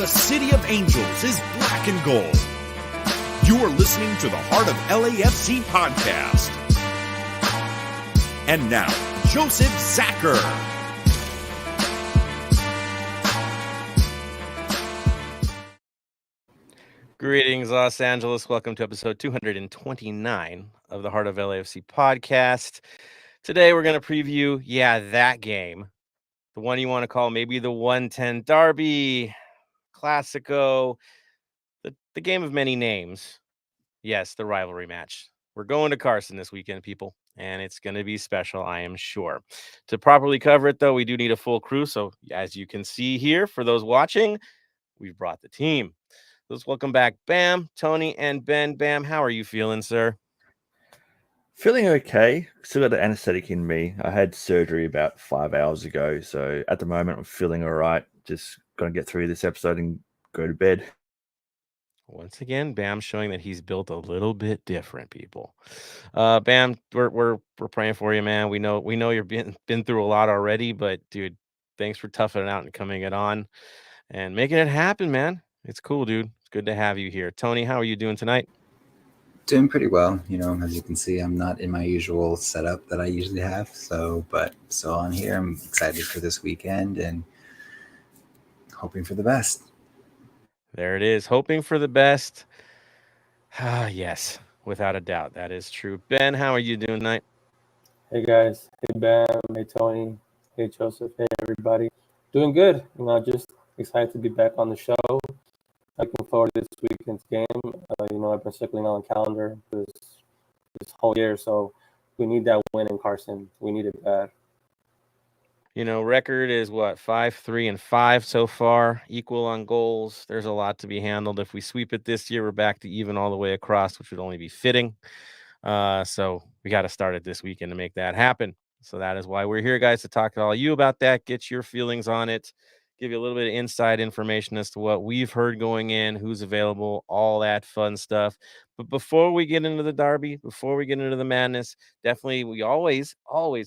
the City of Angels is black and gold. You are listening to the Heart of LAFC Podcast. And now, Joseph Zacher. Greetings, Los Angeles. Welcome to episode 229 of the Heart of LAFC Podcast. Today, we're going to preview, that game. The one you want to call maybe the 110 Derby, Classico, the game of many names. Yes, the rivalry match. We're going to Carson this weekend, people, and it's going to be special, I am sure. To properly cover it, though, we do need a full crew. So, as you can see here, for those watching, we've brought the team. Let's welcome back Bam, Tony, and Ben. Bam, how are you feeling, sir? Feeling okay. Still got the anesthetic in me. I had surgery about 5 hours ago. So at the moment, I'm feeling all right. Just going to get through this episode and go to bed. Once again, Bam showing that he's built a little bit different, people. Bam, we're praying for you, man. We know you've been through a lot already, but dude, thanks for toughing it out and coming it on and making it happen, man. It's cool, dude. It's good to have you here. Tony, how are you doing tonight? Doing pretty well. As you can see, I'm not in my usual setup that I usually have. But still on here. I'm excited for this weekend and hoping for the best. There it is. Hoping for the best. Yes, without a doubt. That is true. Ben, how are you doing tonight? Hey, guys. Hey, Bam. Hey, Tony. Hey, Joseph. Hey, everybody. Doing good. Just excited to be back on the show. Looking forward to this weekend's game. I've been circling on the calendar this whole year, so we need that win in Carson. We need it bad. Record is what, 5-3-5 so far, equal on goals. There's a lot to be handled. If we sweep it this year, we're back to even all the way across, which would only be fitting. So we got to start it this weekend to make that happen. So that is why we're here, guys, to talk to all you about that, get your feelings on it, give you a little bit of inside information as to what we've heard going in, who's available, all that fun stuff. But before we get into the derby, before we get into the madness, definitely we always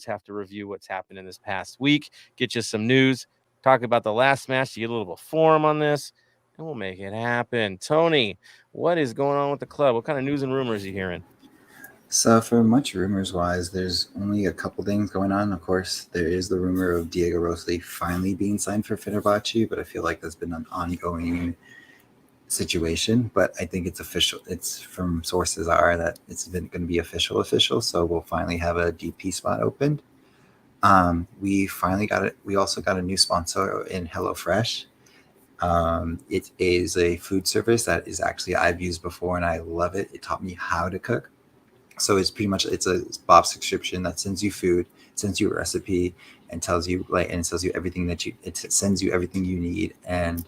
have to review what's happened in this past week, get you some news, talk about the last match to get a little bit of form on this, and we'll make it happen. Tony, what is going on with the club? What kind of news and rumors are you hearing? So for much rumors-wise, there's only a couple things going on. Of course, there is the rumor of Diego Rossi finally being signed for Fenerbahce, but I feel like that's been an ongoing situation. But I think it's official. It's from sources are that it's been going to be official. So we'll finally have a DP spot opened. We finally got it. We also got a new sponsor in HelloFresh. It is a food service that is actually I've used before and I love it. It taught me how to cook. So it's pretty much, it's a Bob subscription that sends you food, sends you a recipe, and tells you everything it sends you everything you need. And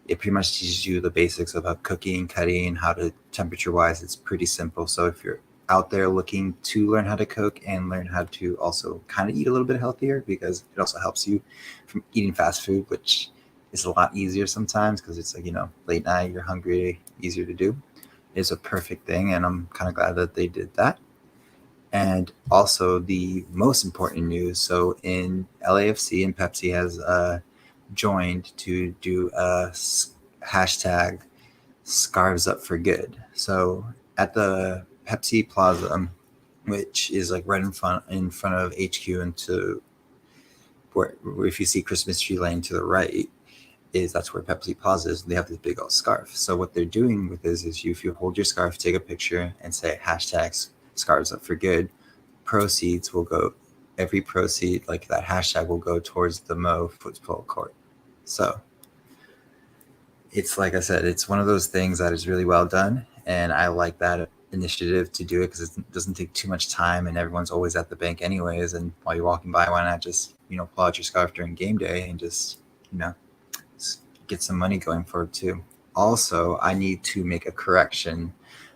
it pretty much teaches you the basics of how cooking, cutting, how to temperature wise. It's pretty simple. So if you're out there looking to learn how to cook and learn how to also kind of eat a little bit healthier, because it also helps you from eating fast food, which is a lot easier sometimes because it's like, late night, you're hungry, easier to do. Is a perfect thing, and I'm kind of glad that they did that. And also the most important news, so in LAFC and Pepsi has joined to do a hashtag Scarves Up for Good. So at the Pepsi Plaza, which is like right in front of HQ, and to where if you see Christmas Tree Lane to the right, that's where Pepsi Plaza is. They have this big old scarf. So what they're doing with this is if you hold your scarf, take a picture, and say hashtag Scarves Up for Good, proceeds will go, every proceed, like that hashtag will go towards the Mo football court. So it's, like I said, it's one of those things that is really well done. And I like that initiative to do it because it doesn't take too much time and everyone's always at the bank anyways. And while you're walking by, why not just, pull out your scarf during game day and just, get some money going for it too. Also, I need to make a correction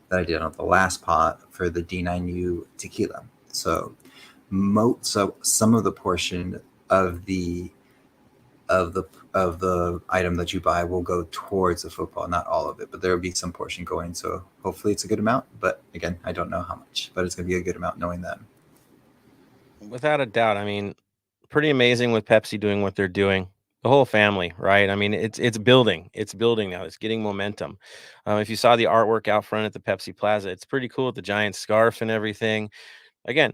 that I did on the last pot for the D9U tequila. So some of the portion of the item that you buy will go towards the football, not all of it, but there will be some portion going. So hopefully it's a good amount. But again, I don't know how much, but it's going to be a good amount knowing that. Without a doubt. I mean, pretty amazing with Pepsi doing what they're doing. The whole family, right? I mean, it's building. It's building now. It's getting momentum. If you saw the artwork out front at the Pepsi Plaza, it's pretty cool with the giant scarf and everything. Again,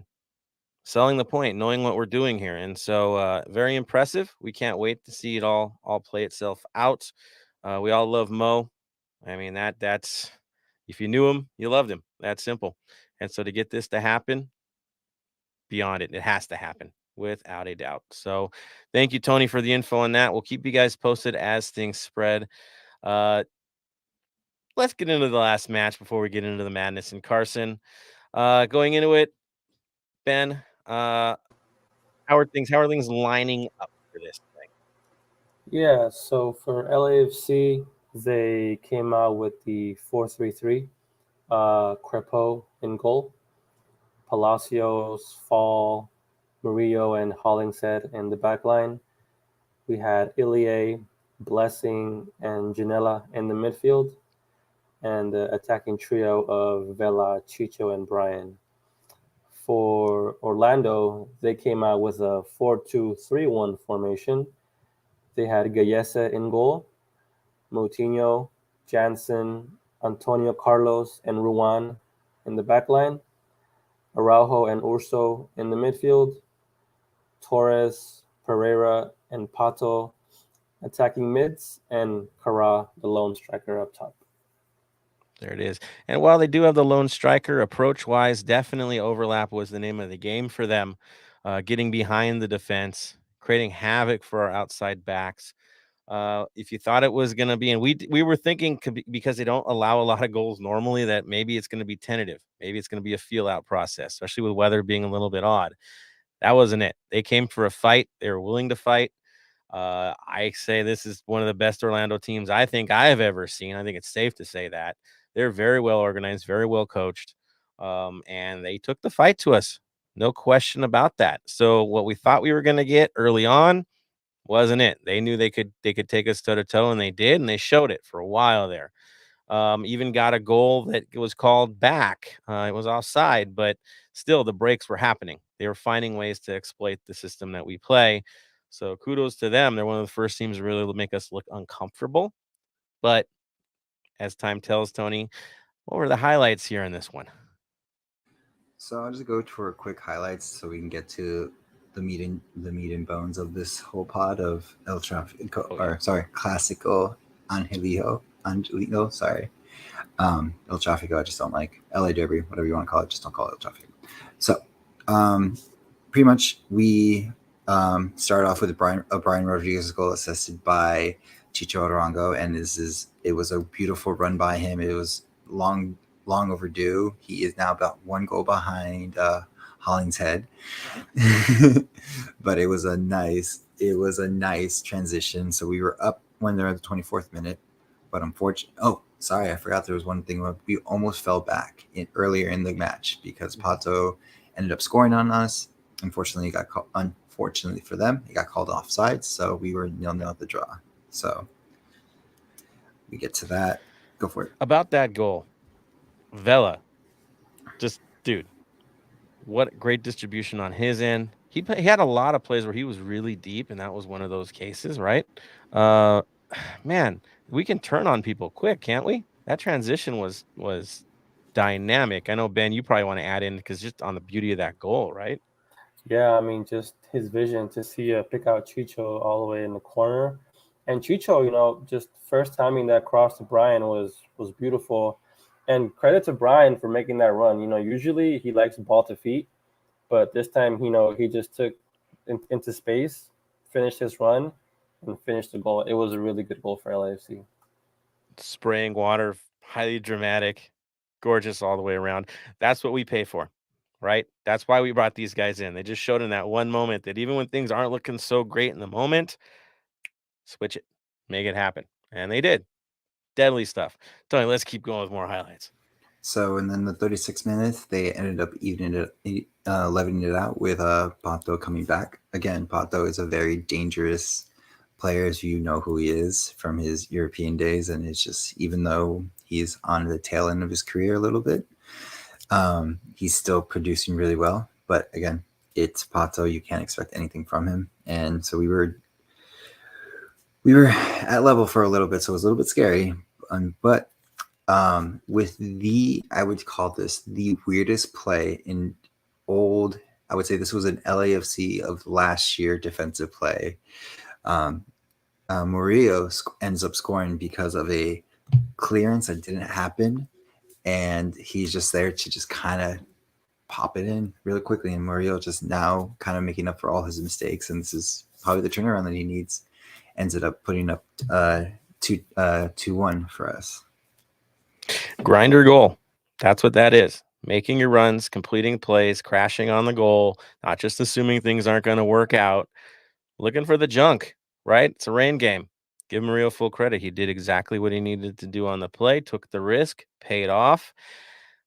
selling the point, knowing what we're doing here, and so very impressive. We can't wait to see it all play itself out. We all love Mo. I mean that's if you knew him, you loved him. That's simple. And so to get this to happen, beyond it has to happen without a doubt. So thank you, Tony, for the info on that. We'll keep you guys posted as things spread. Let's get into the last match before we get into the madness in Carson. Going into it, Ben, how are things lining up for this thing? Yeah, so for LAFC, they came out with the 4-3-3. Crepeau in goal, Palacios, Fall, Murillo, and Hollingshead in the back line. We had Ilie, Blessing, and Janela in the midfield, and the attacking trio of Vela, Chicho, and Brian. For Orlando, they came out with a 4-2-3-1 formation. They had Gallese in goal, Moutinho, Jansen, Antonio Carlos, and Ruan in the back line, Araujo and Urso in the midfield, Torres, Pereira, and Pato attacking mids, and Kara, the lone striker, up top. There it is. And while they do have the lone striker, approach-wise, definitely overlap was the name of the game for them. Getting behind the defense, creating havoc for our outside backs. If you thought it was going to be, and we were thinking because they don't allow a lot of goals normally, that maybe it's going to be tentative. Maybe it's going to be a feel-out process, especially with weather being a little bit odd. That wasn't it. They came for a fight. They were willing to fight. I say this is one of the best Orlando teams I think I have ever seen. I think it's safe to say that. They're very well organized, very well coached, and they took the fight to us. No question about that. So what we thought we were going to get early on wasn't it. They knew they could take us toe to toe, and they did, and they showed it for a while there. Even got a goal that was called back. It was offside, but still the breaks were happening. They were finding ways to exploit the system that we play. So kudos to them. They're one of the first teams to really make us look uncomfortable. But as time tells, Tony, what were the highlights here in this one? So I'll just go for quick highlights so we can get to the meat and bones of this whole pod of El Tráfico, Clásico Angelino, sorry. El Tráfico, I just don't like. LA Derby, whatever you want to call it, just don't call it El Tráfico. So pretty much we started off with a Brian Rodriguez goal assisted by Chicho Arango, and it was a beautiful run by him. It was long overdue. He is now about one goal behind Hollingshead, but it was a nice transition. So we were up when they're at the 24th minute, but unfortunately, I forgot there was one thing. We almost fell back earlier in the match because Pato ended up scoring on us. Unfortunately, unfortunately for them, he got called offside, so we were 0-0 at the draw. So we get to that. Go for it. About that goal, Vela, just dude, what great distribution on his end. He had a lot of plays where he was really deep, and that was one of those cases, right? Man, we can turn on people quick, can't we? That transition was dynamic. I know, Ben, you probably want to add in because just on the beauty of that goal, right? Yeah, I mean, just his vision to see pick out Chicho all the way in the corner. And Chicho, just first timing that cross to Brian was beautiful. And credit to Brian for making that run. Usually he likes ball to feet, but this time, he just took into space, finished his run, and finished the goal. It was a really good goal for LAFC. Spraying water, highly dramatic, gorgeous all the way around. That's what we pay for, right? That's why we brought these guys in. They just showed in that one moment that even when things aren't looking so great in the moment, switch it, make it happen. And they did. Deadly stuff. Tony, let's keep going with more highlights. So, and then the 36th minute, they ended up leveling it out with Pato coming back. Again, Pato is a very dangerous player, as you know who he is from his European days. And it's just, even though he's on the tail end of his career a little bit, he's still producing really well. But again, it's Pato. You can't expect anything from him. And so we were we were at level for a little bit, so it was a little bit scary. But with I would call this the weirdest play in old. I would say this was an LAFC of last year defensive play. Murillo ends up scoring because of a clearance that didn't happen, and he's just there to just kind of pop it in really quickly, and Murillo just now kind of making up for all his mistakes, and this is probably the turnaround that he needs. Ended up putting up 2-1 for us. Grinder goal. That's what that is. Making your runs, completing plays, crashing on the goal, not just assuming things aren't going to work out. Looking for the junk, right? It's a rain game. Give Murillo full credit. He did exactly what he needed to do on the play, took the risk, paid off.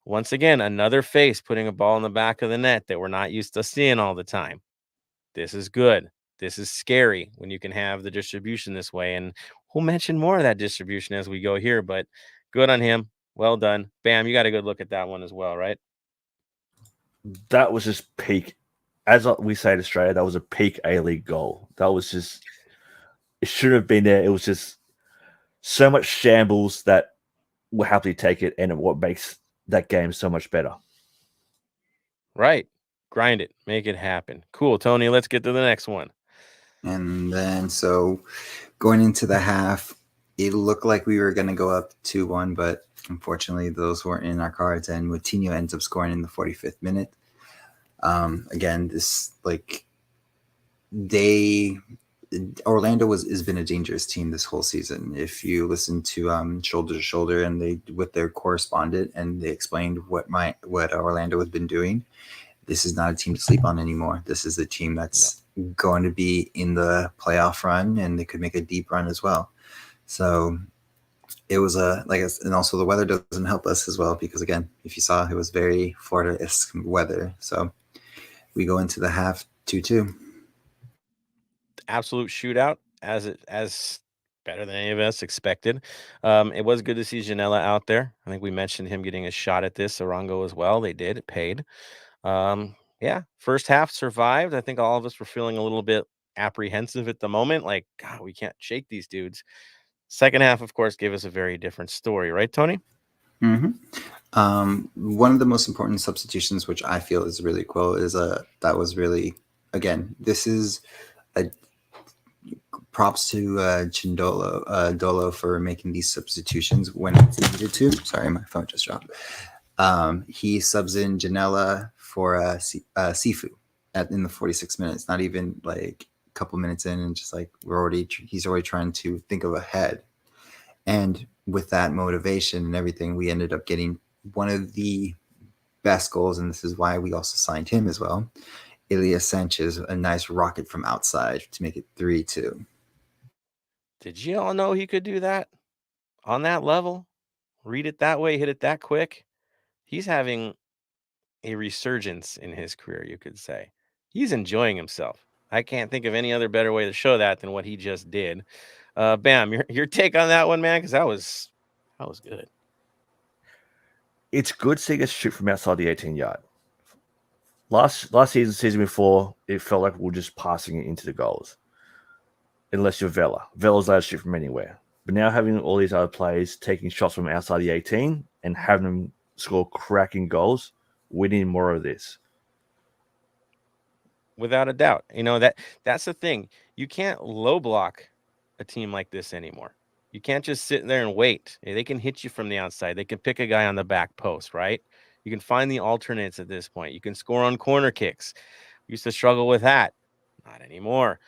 Once again, another face putting a ball in the back of the net that we're not used to seeing all the time. This is good. This is scary when you can have the distribution this way. And we'll mention more of that distribution as we go here, but good on him. Well done. Bam, you got a good look at that one as well, right? That was just peak. As we say in Australia, that was a peak A-League goal. That was just, it should have been there. It was just so much shambles that we'll happily take it, and what makes that game so much better. Right. Grind it. Make it happen. Cool, Tony. Let's get to the next one. And then, so going into the half, it looked like we were going to go up 2-1, but unfortunately, those weren't in our cards. And Moutinho ends up scoring in the 45th minute. Again, this Orlando has been a dangerous team this whole season. If you listen to Shoulder to Shoulder and they with their correspondent, and they explained what Orlando has been doing, this is not a team to sleep on anymore. This is a team that's going to be in the playoff run, and they could make a deep run as well. So it was and also the weather doesn't help us as well, because again, if you saw, it was very Florida-esque weather. So we go into the half 2-2. Absolute shootout, as better than any of us expected. It was good to see Janela out there. I think we mentioned him getting a shot at this. Arango as well. They did. It paid. First half survived. I think all of us were feeling a little bit apprehensive at the moment. Like, God, we can't shake these dudes. Second half, of course, gave us a very different story. Right, Tony? Mm-hmm. One of the most important substitutions, which I feel is really cool, is that was really, again, this is a props to Dolo for making these substitutions when it's needed to. Sorry, my phone just dropped. He subs in Janela for Sifu in the 46 minutes, not even like a couple minutes in, and just like he's already trying to think of ahead. And with that motivation and everything, we ended up getting one of the best goals, and this is why we also signed him as well. Elias Sanchez, a nice rocket from outside to make it 3-2. Did you all know he could do that on that level? Read it that way, hit it that quick. He's having a resurgence in his career, you could say. He's enjoying himself. I can't think of any other better way to show that than what he just did. Bam, your take on that one, man, because that was good. It's good seeing us shoot from outside the 18-yard. Last season before, it felt like we were just passing it into the goals. Unless you're Vela. Vela's allowed to shoot from anywhere. But now having all these other players taking shots from outside the 18 and having them score cracking goals, we need more of this. Without a doubt. That's the thing. You can't low block a team like this anymore. You can't just sit there and wait. They can hit you from the outside. They can pick a guy on the back post, right? You can find the alternates at this point. You can score on corner kicks. We used to struggle with that. Not anymore.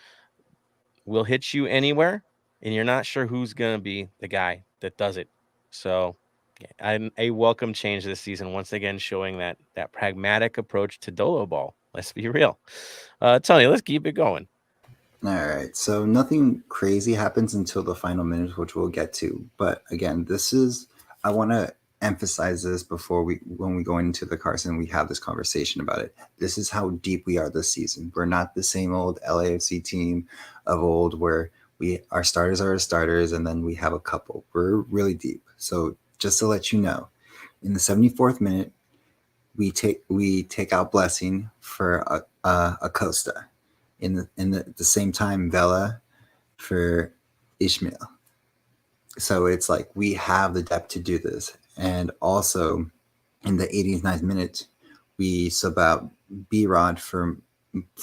We'll hit you anywhere, and you're not sure who's going to be the guy that does it. So a welcome change this season, once again showing that pragmatic approach to Dolo ball. Let's be real. Tony, let's keep it going. All right. So nothing crazy happens until the final minute, which we'll get to. But again, I want to emphasize this when we go into the Carson, we have this conversation about it. This is how deep we are this season. We're not the same old LAFC team of old where our starters are our starters, and then we have a couple. We're really deep. So just to let you know, in the 74th minute, we take out Blessing for Acosta. In the same time, Vela Ishmael. So it's like we have the depth to do this. And also in the 89th minute, we sub out B-Rod for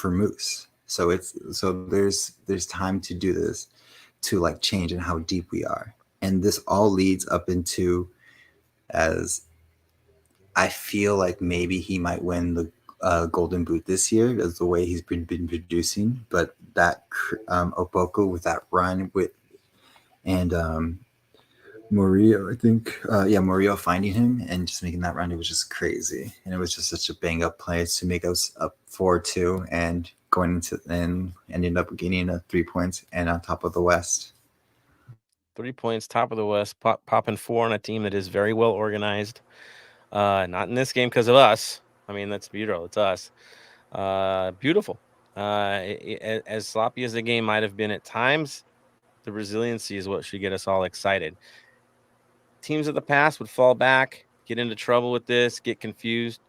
Moose. So there's time to do this, to like change in how deep we are. And this all leads up into, as I feel like maybe he might win the Golden Boot this year, as the way he's been producing. But that Opoko with that run and Murillo, I think, Murillo finding him and just making that run, it was just crazy. And it was just such a bang up play to make us up 4-2 and going into and ended up gaining 3 points and on top of the West. 3 points, top of the West, popping 4 on a team that is very well organized. Not in this game because of us. I mean, that's beautiful. It's us. Beautiful. As sloppy as the game might have been at times, the resiliency is what should get us all excited. Teams of the past would fall back, get into trouble with this, get confused,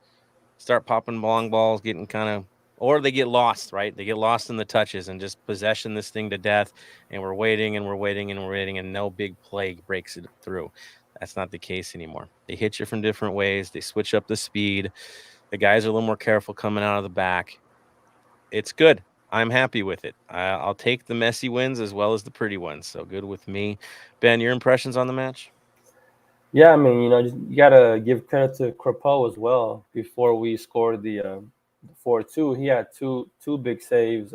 start popping long balls, getting kind of, or they get lost, right? They get lost in the touches and just possession this thing to death. And we're waiting and we're waiting and we're waiting, and no big play breaks it through. That's not the case anymore. They hit you from different ways. They switch up the speed. The guys are a little more careful coming out of the back. It's good. I'm happy with it. I'll take the messy wins as well as the pretty ones. So good with me. Ben, your impressions on the match? Yeah, I mean, you gotta give credit to Crepeau as well. Before we scored the 4-2, he had two big saves,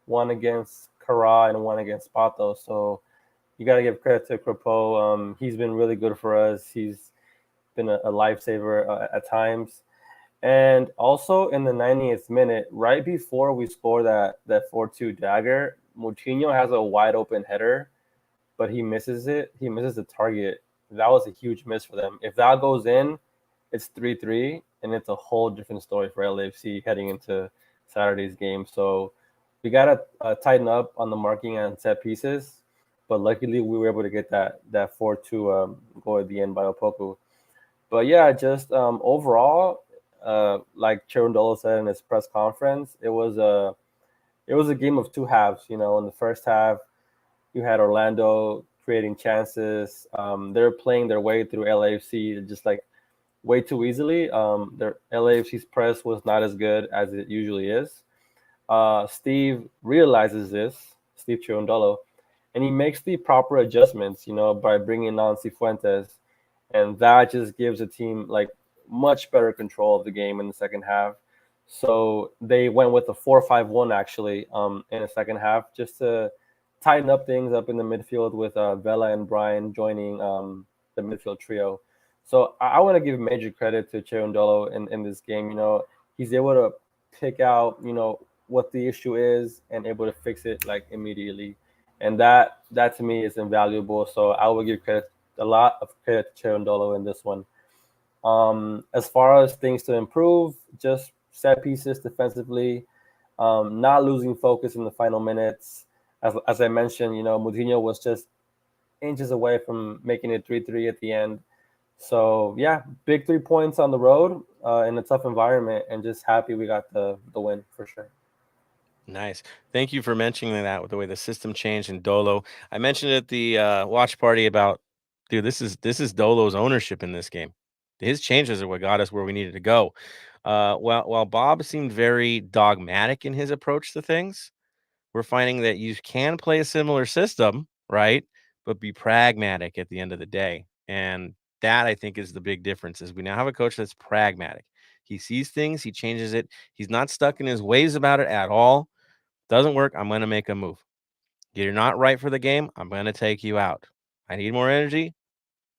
one against Kara and one against Pato. So you gotta give credit to Crepeau. He's been really good for us. He's been a lifesaver at times. And also in the 90th minute, right before we score that 4-2 dagger, Moutinho has a wide open header, but he misses it. He misses the target. That was a huge miss for them. If that goes in, it's 3-3, and it's a whole different story for LAFC heading into Saturday's game. So we got to tighten up on the marking and set pieces, but luckily we were able to get that 4-2 goal at the end by Opoku. But yeah, just overall, like Cherundolo said in his press conference, it was a game of two halves. In the first half, you had Orlando creating chances. They're playing their way through LAFC just like way too easily. Their LAFC's press was not as good as it usually is. Steve realizes this, Steve Cherundolo, and he makes the proper adjustments, by bringing on Cifuentes, and that just gives the team like much better control of the game in the second half. So they went with a 4-5-1 actually in the second half, just to tighten up things up in the midfield with Vela and Brian joining the midfield trio. So I want to give major credit to Cherundolo in this game. He's able to pick out, what the issue is and able to fix it like immediately. And that to me is invaluable. So I will give a lot of credit to Cherundolo in this one. As far as things to improve, just set pieces defensively, not losing focus in the final minutes. As I mentioned, Moutinho was just inches away from making it 3-3 at the end. So yeah, big 3 points on the road in a tough environment, and just happy we got the win for sure. Nice. Thank you for mentioning that with the way the system changed in Dolo. I mentioned at the watch party about, dude, this is Dolo's ownership in this game. His changes are what got us where we needed to go. While Bob seemed very dogmatic in his approach to things, we're finding that you can play a similar system, right? But be pragmatic at the end of the day. And that, I think, is the big difference, is we now have a coach that's pragmatic. He sees things, he changes it. He's not stuck in his ways about it at all. Doesn't work, I'm going to make a move. You're not right for the game, I'm going to take you out. I need more energy.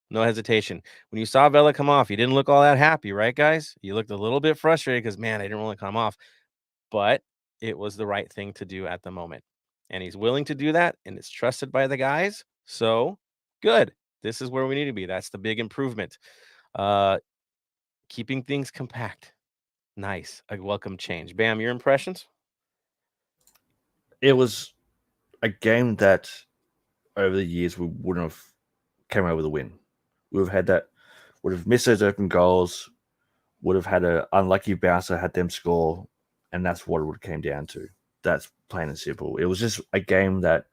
No hesitation. When you saw Vela come off, you didn't look all that happy, right, guys? You looked a little bit frustrated because, man, I didn't really come off. But it was the right thing to do at the moment. And he's willing to do that, and it's trusted by the guys. So, good. This is where we need to be. That's the big improvement. Keeping things compact. Nice. A welcome change. Bam, your impressions? It was a game that over the years we wouldn't have came out with a win. We would have missed those open goals, would have had an unlucky bouncer, had them score, and that's what it would have came down to. That's plain and simple. It was just a game that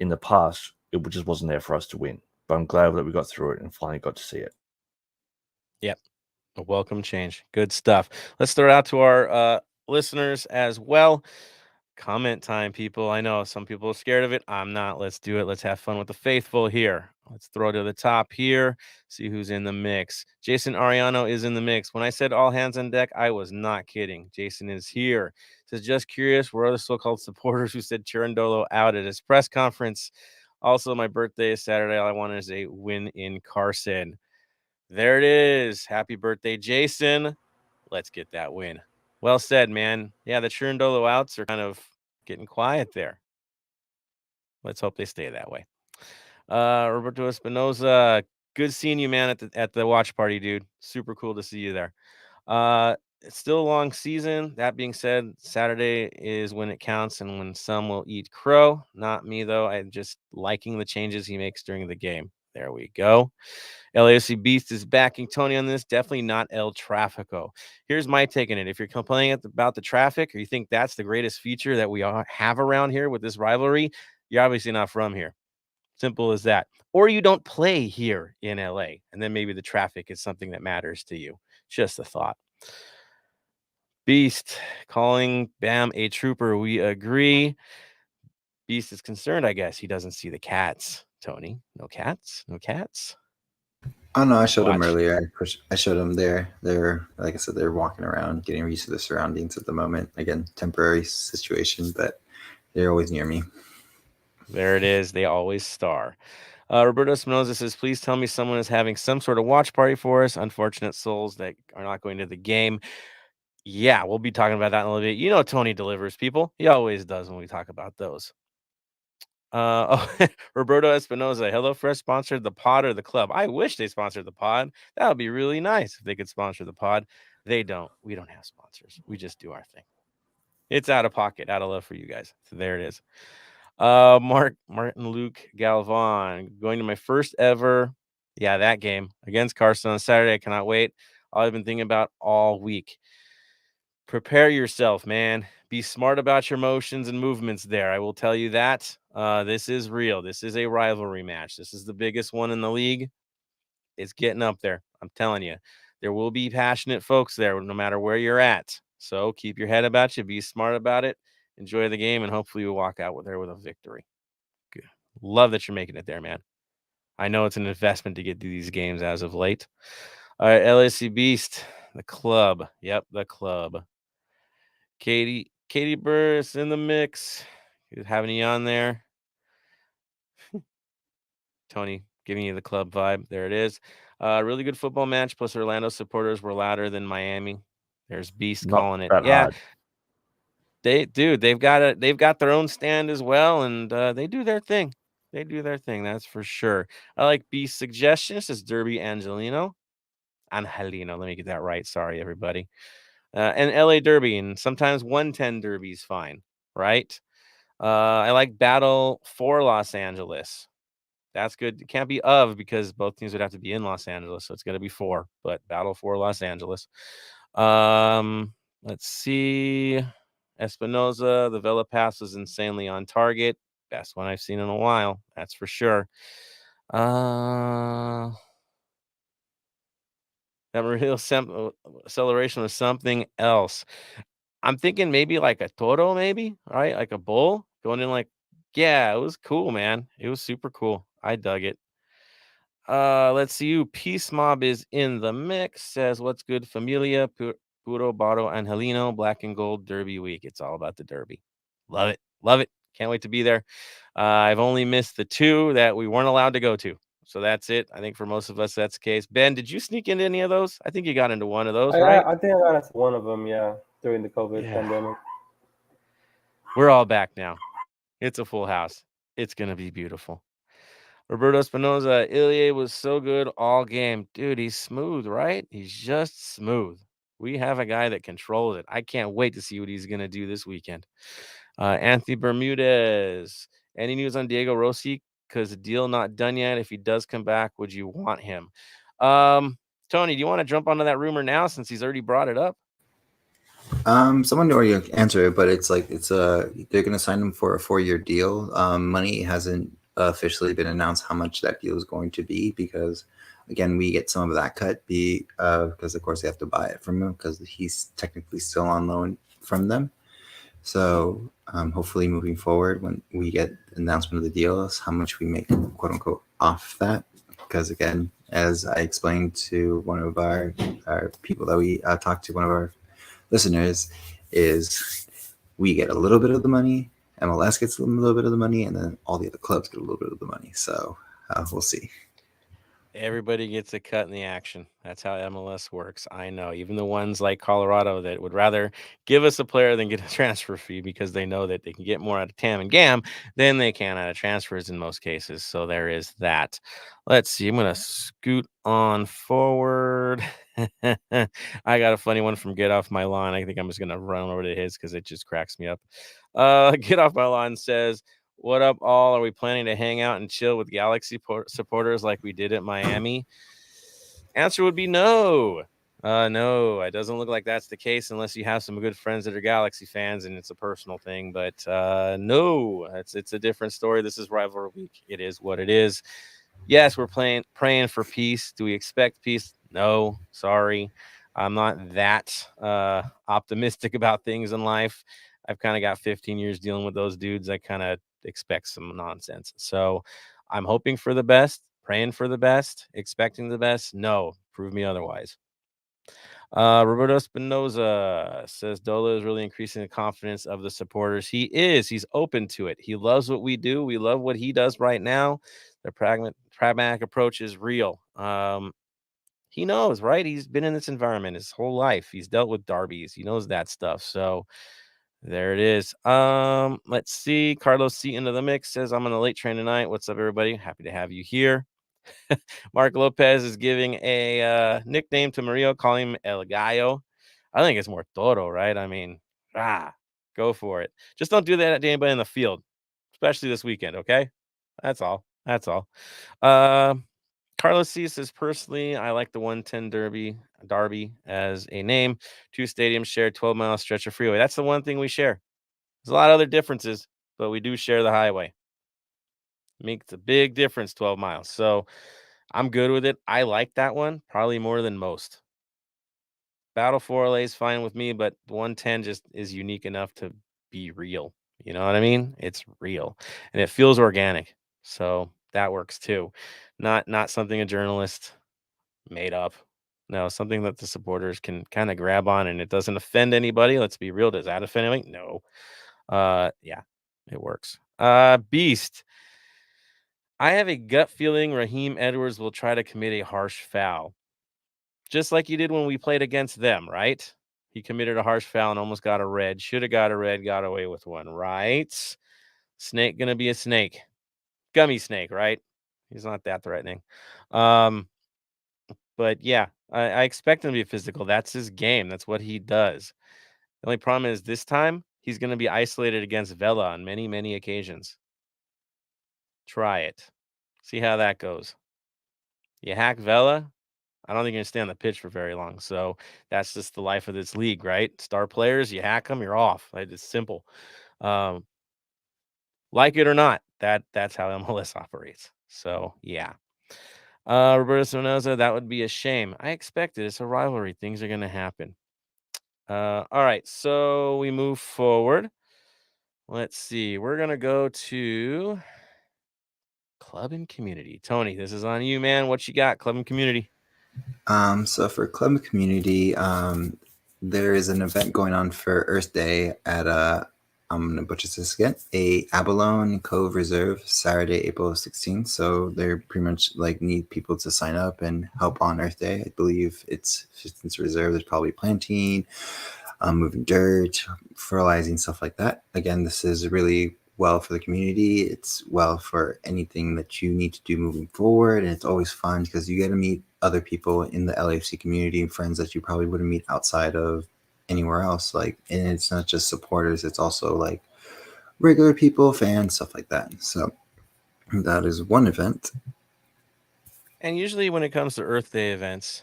in the past, it just wasn't there for us to win. But I'm glad that we got through it and finally got to see it. Yep. A welcome change. Good stuff. Let's throw it out to our listeners as well. Comment time, people. I know some people are scared of it. I'm not. Let's do it. Let's have fun with the faithful here. Let's throw it to the top here. See who's in the mix. Jason Ariano is in the mix. When I said all hands on deck, I was not kidding. Jason is here. Says, just curious, where are the so-called supporters who said Chirandolo out at his press conference? Also, my birthday is Saturday. All I want is a win in Carson. There it is. Happy birthday, Jason. Let's get that win. Well said, man. Yeah, the Chirandolo outs are kind of getting quiet there. Let's hope they stay that way. Roberto Espinoza, good seeing you, man, at the watch party, dude. Super cool to see you there. It's still a long season. That being said, Saturday is when it counts and when some will eat crow. Not me, though. I'm just liking the changes he makes during the game. There we go. LAFC Beast is backing Tony on this. Definitely not El Trafico. Here's my take on it. If you're complaining about the traffic or you think that's the greatest feature that we have around here with this rivalry, you're obviously not from here. Simple as that. Or you don't play here in LA, and then maybe the traffic is something that matters to you. Just a thought. Beast calling Bam a trooper. We agree. Beast is concerned, I guess. He doesn't see the cats. Tony, no cats? No cats? Oh no, I showed them earlier. I showed them there. They're, like I said, they're walking around, getting used to the surroundings at the moment. Again, temporary situation, but they're always near me. There it is. They always star. Roberto Espinoza says, please tell me someone is having some sort of watch party for us. Unfortunate souls that are not going to the game. Yeah, we'll be talking about that in a little bit. You know, Tony delivers, people. He always does when we talk about those. Roberto Espinoza, HelloFresh sponsored the pod or the club. I wish they sponsored the pod. That would be really nice if they could sponsor the pod. They don't. We don't have sponsors. We just do our thing. It's out of pocket, out of love for you guys. So there it is. Martin Luke Galvan, going to my first ever, that game against Carson on Saturday. I cannot wait. All I've been thinking about all week. Prepare yourself, man. Be smart about your motions and movements there. I will tell you that. This is real. This is a rivalry match. This is the biggest one in the league. It's getting up there. I'm telling you. There will be passionate folks there no matter where you're at. So keep your head about you. Be smart about it. Enjoy the game, and hopefully you walk out with a victory. Good. Love that you're making it there, man. I know it's an investment to get to these games as of late. All right, LAC Beast, the club. Yep, the club. Katie Burris in the mix. You have any on there? Tony giving you the club vibe. There it is. Really good football match. Plus, Orlando supporters were louder than Miami. There's Beast calling it. Yeah, hard. They've got their own stand as well, and they do their thing. They do their thing. That's for sure. I like Beast's suggestion. It says Derby Angelino. Let me get that right. Sorry, everybody. And LA Derby, and sometimes 110 Derby is fine, right? I like Battle for Los Angeles. That's good. It can't be of because both teams would have to be in Los Angeles, so it's going to be for. But Battle for Los Angeles. Let's see. Espinoza, the Vela pass was insanely on target. Best one I've seen in a while. That's for sure. That real acceleration was something else. I'm thinking maybe like a toro, maybe, right? Like a bull going in like, yeah, it was cool, man. It was super cool. I dug it. Let's see you. Peace Mob is in the mix. Says, what's good, Familia, Puro, Baro, Angelino, Black and Gold Derby Week. It's all about the Derby. Love it. Love it. Can't wait to be there. I've only missed the two that we weren't allowed to go to. So that's it. I think for most of us, that's the case. Ben, did you sneak into any of those? I think you got into one of those, right? I think I got into one of them, during the COVID pandemic. We're all back now. It's a full house. It's going to be beautiful. Roberto Espinoza, Ilie was so good all game. Dude, he's smooth, right? He's just smooth. We have a guy that controls it. I can't wait to see what he's going to do this weekend. Anthony Bermudez, any news on Diego Rossi? Because the deal not done yet. If he does come back, would you want him? Tony, do you want to jump onto that rumor now since he's already brought it up? Someone already answered it, but it's like they're going to sign them for a 4-year deal. Money hasn't officially been announced how much that deal is going to be because, again, we get some of that cut because of course they have to buy it from him because he's technically still on loan from them. So hopefully moving forward, when we get the announcement of the deals, how much we make, quote unquote, off that. Because again, as I explained to one of our people that we talked to, one of our listeners, is we get a little bit of the money, MLS gets a little bit of the money, and then all the other clubs get a little bit of the money. So we'll see. Everybody gets a cut in the action. That's how MLS works. I know. Even the ones like Colorado that would rather give us a player than get a transfer fee because they know that they can get more out of TAM and GAM than they can out of transfers in most cases. So there is that. Let's see. I'm going to scoot on forward. I got a funny one from Get Off My Lawn. I think I'm just going to run over to his because it just cracks me up. Get Off My Lawn says, "What up, all? Are we planning to hang out and chill with Galaxy supporters like we did at Miami?" Answer would be no. No, it doesn't look like that's the case unless you have some good friends that are Galaxy fans and it's a personal thing. But no, it's a different story. This is rivalry week. It is what it is. Yes, we're praying for peace. Do we expect peace? No, sorry. I'm not that optimistic about things in life. I've kind of got 15 years dealing with those dudes. I kind of expect some nonsense. So I'm hoping for the best, praying for the best, expecting the best. No, prove me otherwise. Roberto Espinoza says Dola is really increasing the confidence of the supporters. He is. He's open to it. He loves what we do. We love what he does right now. The pragmatic approach is real. He knows, right? He's been in this environment his whole life. He's dealt with derbies. He knows that stuff. So there it is. Let's see. Carlos C into the mix says, "I'm on the late train tonight. What's up, everybody? Happy to have you here." Mark Lopez is giving a nickname to Murillo, calling him El Gallo. I think it's more Toro, right? I mean, go for it. Just don't do that to anybody in the field, especially this weekend, okay? That's all. That's all. Carlos C says, "Personally, I like the 110 Derby as a name. Two stadiums share 12-mile stretch of freeway." That's the one thing we share. There's a lot of other differences, but we do share the highway. Makes a big difference, 12 miles. So I'm good with it. I like that one probably more than most. Battle 4LA is fine with me, but 110 just is unique enough to be real. You know what I mean? It's real and it feels organic. So that works too. Not something a journalist made up. No, something that the supporters can kind of grab on and it doesn't offend anybody. Let's be real. Does that offend anybody? No. Yeah, it works. Beast. "I have a gut feeling Raheem Edwards will try to commit a harsh foul. Just like he did when we played against them, right? He committed a harsh foul and almost got a red. Should have got a red, got away with one, right? Snake gonna be a snake. Gummy snake, right? He's not that threatening. But yeah, I expect him to be physical. That's his game. That's what he does. The only problem is this time he's going to be isolated against Vela on many, many occasions. Try it. See how that goes. You hack Vela, I don't think you're going to stay on the pitch for very long. So that's just the life of this league, right? Star players, you hack them, you're off. It's simple. Like it or not, that's how MLS operates. So yeah. Roberto Espinoza, "That would be a shame. I expect it. It's a rivalry. Things are going to happen." All right. So we move forward. Let's see. We're going to go to club and community. Tony, this is on you, man. What you got, club and community? So for club and community, there is an event going on for Earth Day at I'm gonna butcher this again, a Abalone Cove Reserve, Saturday, April 16th. So they're pretty much like need people to sign up and help on Earth Day. I believe since it's reserve, there's probably planting, moving dirt, fertilizing, stuff like that. Again, this is really well for the community. It's well for anything that you need to do moving forward. And it's always fun because you get to meet other people in the LAFC community and friends that you probably wouldn't meet outside of anywhere else. Like, and it's not just supporters, it's also like regular people, fans, stuff like that. So that is one event. And usually when it comes to Earth Day events,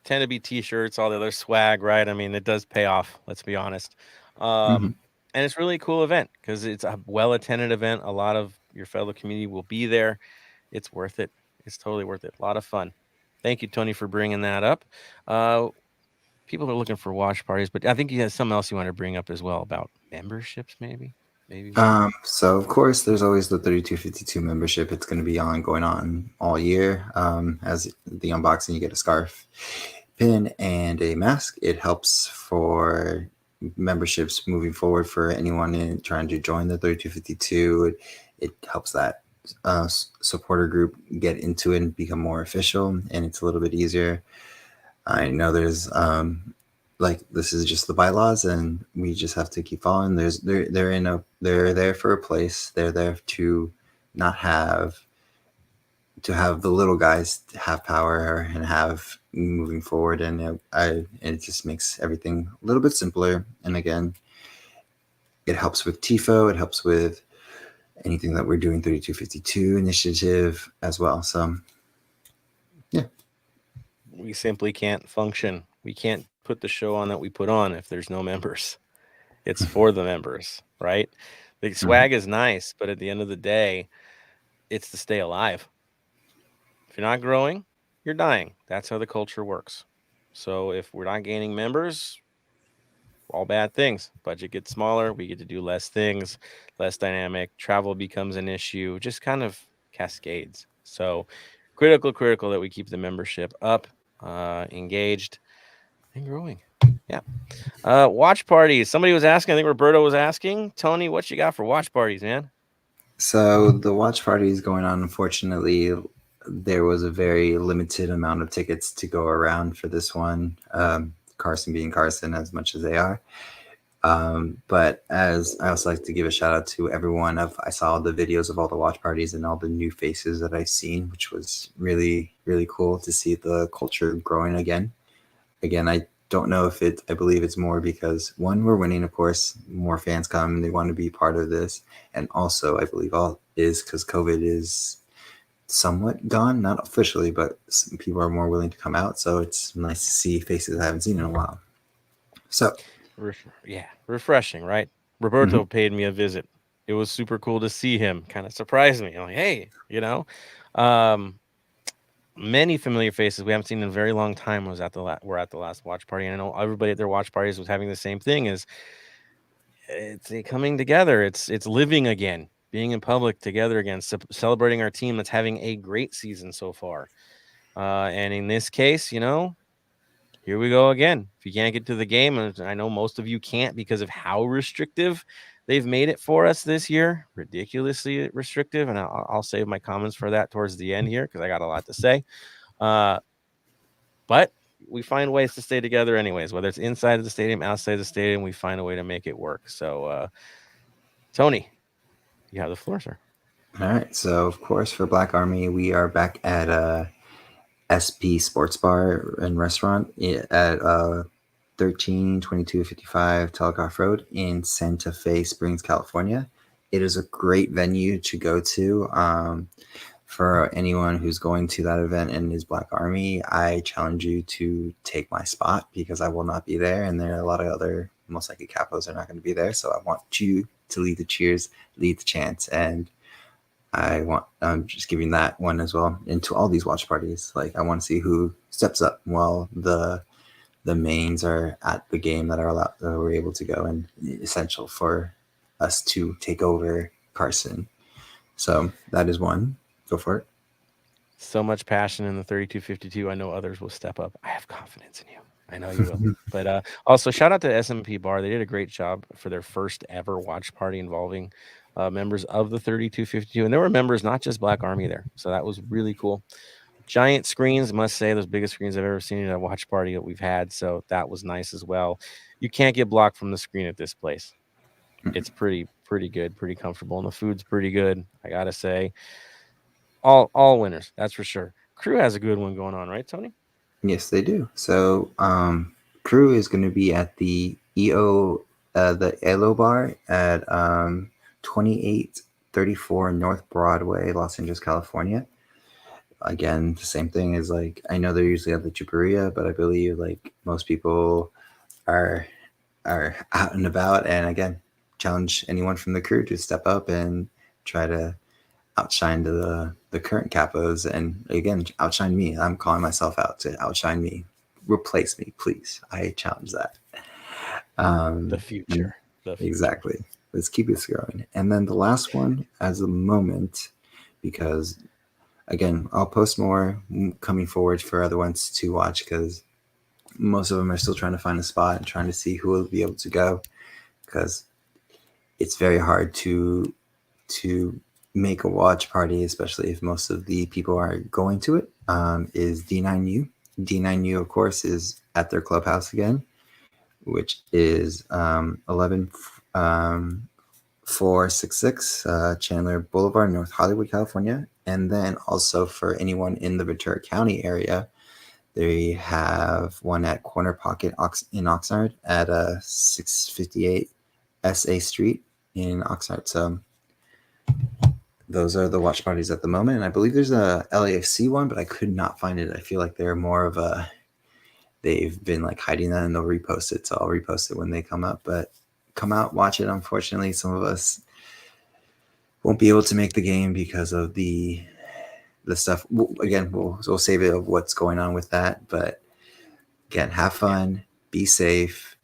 tend to be t-shirts, all the other swag, right? I mean, it does pay off, let's be honest. And it's really a cool event because it's a well-attended event. A lot of your fellow community will be there. It's worth it. It's totally worth it. A lot of fun. Thank you, Tony, for bringing that up. People are looking for watch parties, but I think you have something else you want to bring up as well about memberships, maybe. So of course, there's always the 3252 membership. It's going to be going on all year. As the unboxing, you get a scarf, pin, and a mask. It helps for memberships moving forward for anyone trying to join the 3252. It helps that supporter group get into it and become more official, and it's a little bit easier. I know there's this is just the bylaws, and we just have to keep following. They're there for a place. They're there to not have the little guys have power and have moving forward, and it just makes everything a little bit simpler. And again, it helps with TIFO. It helps with anything that we're doing 3252 initiative as well. So, yeah. We simply can't function. We can't put the show on that we put on if there's no members. It's for the members, right? The swag is nice, but at the end of the day, it's to stay alive. If you're not growing, you're dying. That's how the culture works. So if we're not gaining members, all bad things. Budget gets smaller. We get to do less things, less dynamic. Travel becomes an issue. Just kind of cascades. So critical that we keep the membership up, engaged, and growing. Yeah. Watch parties. Somebody was asking. I think Roberto was asking. Tony, what you got for watch parties, man? So the watch party is going on. Unfortunately, there was a very limited amount of tickets to go around for this one. Carson being Carson, as much as they are. But as I also like to give a shout out to everyone. I saw the videos of all the watch parties and all the new faces that I've seen, which was really, really cool to see the culture growing again. Again, I don't know if I believe it's more because one, we're winning, of course, more fans come and they want to be part of this. And also I believe all is because COVID is somewhat gone, not officially, but some people are more willing to come out. So it's nice to see faces I haven't seen in a while. So refreshing, right? Roberto paid me a visit. It was super cool to see him. Kind of surprised me. I'm like, hey, many familiar faces we haven't seen in a very long time were at the last watch party. And I know everybody at their watch parties was having the same thing. It's coming together. It's living again, being in public together again, celebrating our team that's having a great season so far. And in this case, here we go again. If you can't get to the game, and I know most of you can't because of how restrictive they've made it for us this year, ridiculously restrictive. And I'll save my comments for that towards the end here because I got a lot to say. But we find ways to stay together anyways, whether it's inside of the stadium, outside of the stadium, we find a way to make it work. So, Tony, you have the floor, sir. All right. So, of course, for Black Army, we are back at SP Sports Bar and Restaurant at 132255 Telegraph Road in Santa Fe Springs, California. It is a great venue to go to. For anyone who's going to that event and is Black Army, I challenge you to take my spot because I will not be there, and there are a lot of other most likely capos are not going to be there. So I want you to lead the cheers, lead the chants, and I'm just giving that one as well. And to all these watch parties, I want to see who steps up while the mains are at the game that we're able to go, and essential for us to take over Carson. So that is one. Go for it. So much passion in the 3252. I know others will step up. I have confidence in you. I know you will. But also shout out to SMP Bar. They did a great job for their first ever watch party involving members of the 3252. And there were members, not just Black Army there. So that was really cool. Giant screens, must say, those biggest screens I've ever seen at a watch party that we've had. So that was nice as well. You can't get blocked from the screen at this place. It's pretty good, pretty comfortable. And the food's pretty good, I got to say. All winners, that's for sure. Crew has a good one going on, right, Tony? Yes, they do. So Crew is going to be at the the ELO Bar at 2834 North Broadway, Los Angeles, California. again, the same thing is like, I know they're usually at the Chuparia, but I believe like most people are out and about, and again, challenge anyone from the crew to step up and try to outshine the current capos, and again, outshine me. I'm calling myself out to outshine me. Replace me, please. I challenge that. The future. Exactly. Let's keep this going. And then the last one as a moment, because again, I'll post more coming forward for other ones to watch, because most of them are still trying to find a spot and trying to see who will be able to go, because it's very hard to make a watch party, especially if most of the people are going to it. Is D9U. D9U, of course, is at their clubhouse again, which is 11466 Chandler Boulevard, North Hollywood, California. And then also for anyone in the Ventura County area, they have one at Corner Pocket in Oxnard at 658 SA Street in Oxnard. So those are the watch parties at the moment. And I believe there's a LAFC one, but I could not find it. I feel like they're more of a, they've been like hiding that and they'll repost it. So I'll repost it when they come up, but come out, watch it. Unfortunately, some of us won't be able to make the game because of the stuff. Again, we'll save it of what's going on with that. But again, have fun, be safe,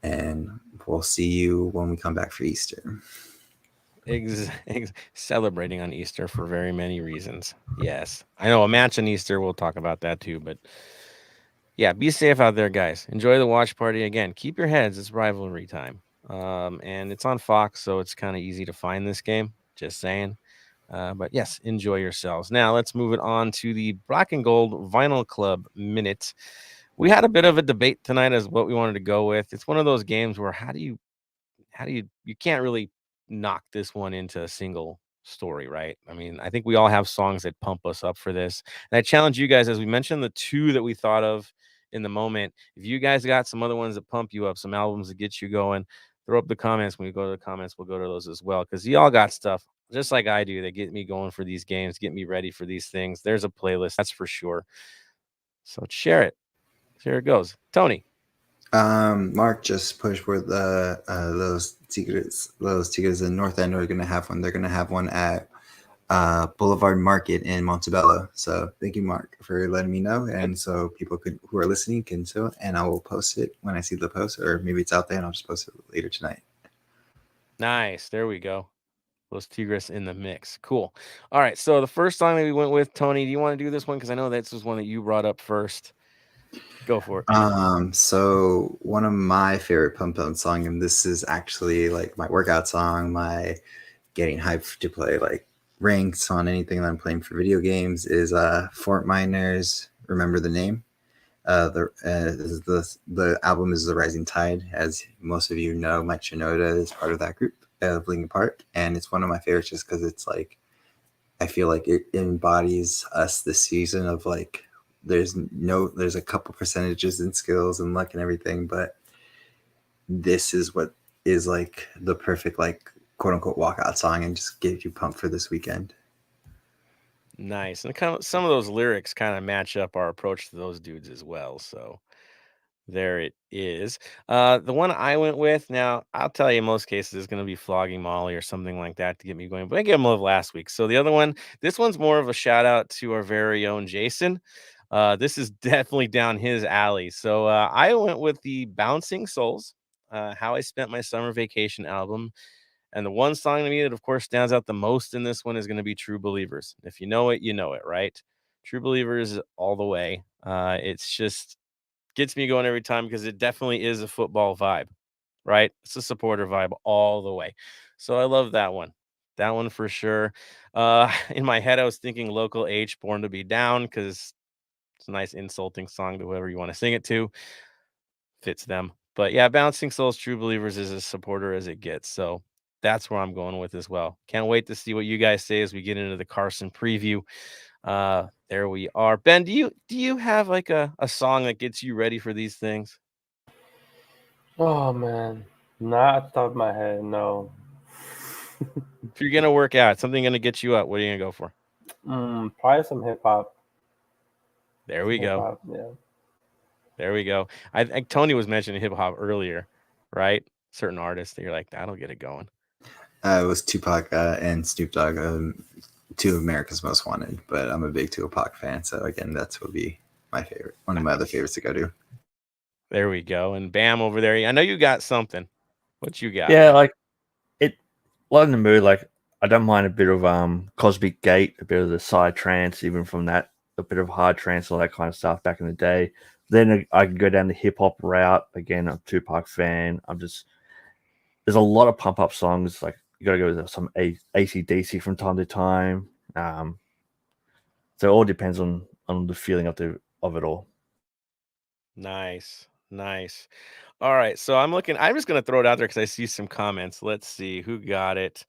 and we'll see you when we come back for Easter. Celebrating on Easter for very many reasons. Yes, I know a match on Easter. We'll talk about that too. But yeah, be safe out there, guys. Enjoy the watch party. Again, keep your heads. It's rivalry time, and it's on Fox, so it's kind of easy to find this game. Just saying. But yes, enjoy yourselves. Now let's move it on to the Black and Gold Vinyl Club Minute. We had a bit of a debate tonight as what we wanted to go with. It's one of those games where you can't really knock this one into a single story, right? I mean, I think we all have songs that pump us up for this. And I challenge you guys, as we mentioned, the two that we thought of in the moment. If you guys got some other ones that pump you up, some albums that get you going, throw up the comments. When we go to the comments, we'll go to those as well, because y'all got stuff just like I do that get me going for these games, get me ready for these things. There's a playlist, that's for sure. So share it. Here it goes. Tony. Mark just pushed where the Los Tigres in North End are going to have one. They're going to have one at Boulevard Market in Montebello. So thank you, Mark, for letting me know. And so people who are listening can do it, and I will post it when I see the post, or maybe it's out there and I'll just post it later tonight. Nice. There we go. Los Tigres in the mix. Cool. All right. So the first song that we went with, Tony, do you want to do this one? Because I know this was one that you brought up first. Go for it. So one of my favorite pump up song, and this is actually like my workout song, my getting hyped to play like ranks on anything that I'm playing for video games, is Fort Minor's Remember the Name. The album is The Rising Tide. As most of you know, Mike Shinoda is part of that group of Linkin Park, and it's one of my favorites just because it's like, I feel like it embodies us this season of like, there's a couple percentages in skills and luck and everything, but this is what is like the perfect like quote unquote walkout song and just get you pumped for this weekend. Nice. And kind of some of those lyrics kind of match up our approach to those dudes as well. So there it is. The one I went with, now I'll tell you, in most cases is going to be Flogging Molly or something like that to get me going, but I gave him love last week. So the other one, this one's more of a shout out to our very own Jason. This is definitely down his alley. So I went with the Bouncing Souls, How I Spent My Summer Vacation album. And the one song to me that, of course, stands out the most in this one is going to be True Believers. If you know it, you know it, right? True Believers all the way. It's just gets me going every time because it definitely is a football vibe, right? It's a supporter vibe all the way. So I love that one. That one for sure. In my head, I was thinking Local H, Born to Be Down, because it's a nice insulting song to whoever you want to sing it to. Fits them. But yeah, Bouncing Souls, True Believers is as supporter as it gets. So that's where I'm going with as well. Can't wait to see what you guys say as we get into the Carson preview. There we are. Ben, do you have like a song that gets you ready for these things? Oh man, not off the top of my head, no. If you're gonna work out, something gonna get you up, what are you gonna go for? Probably some hip hop. There we go. Yeah. There we go. I think Tony was mentioning hip hop earlier, right? Certain artists that you're like, that'll get it going. It was Tupac and Snoop Dogg, two of America's Most Wanted. But I'm a big Tupac fan, so again, that's would be my favorite. One of my other favorites to go to. There we go. And Bam over there. I know you got something. What you got? Yeah, like it. Well, in the mood, like I don't mind a bit of Cosmic Gate, a bit of the side trance, even from that, a bit of hard trance, all that kind of stuff back in the day. Then I can go down the hip hop route. Again, I'm a Tupac fan. There's a lot of pump up songs. Like you got to go with some AC/DC from time to time. So it all depends on the feeling of it all. Nice. All right. So I'm just going to throw it out there because I see some comments. Let's see who got it.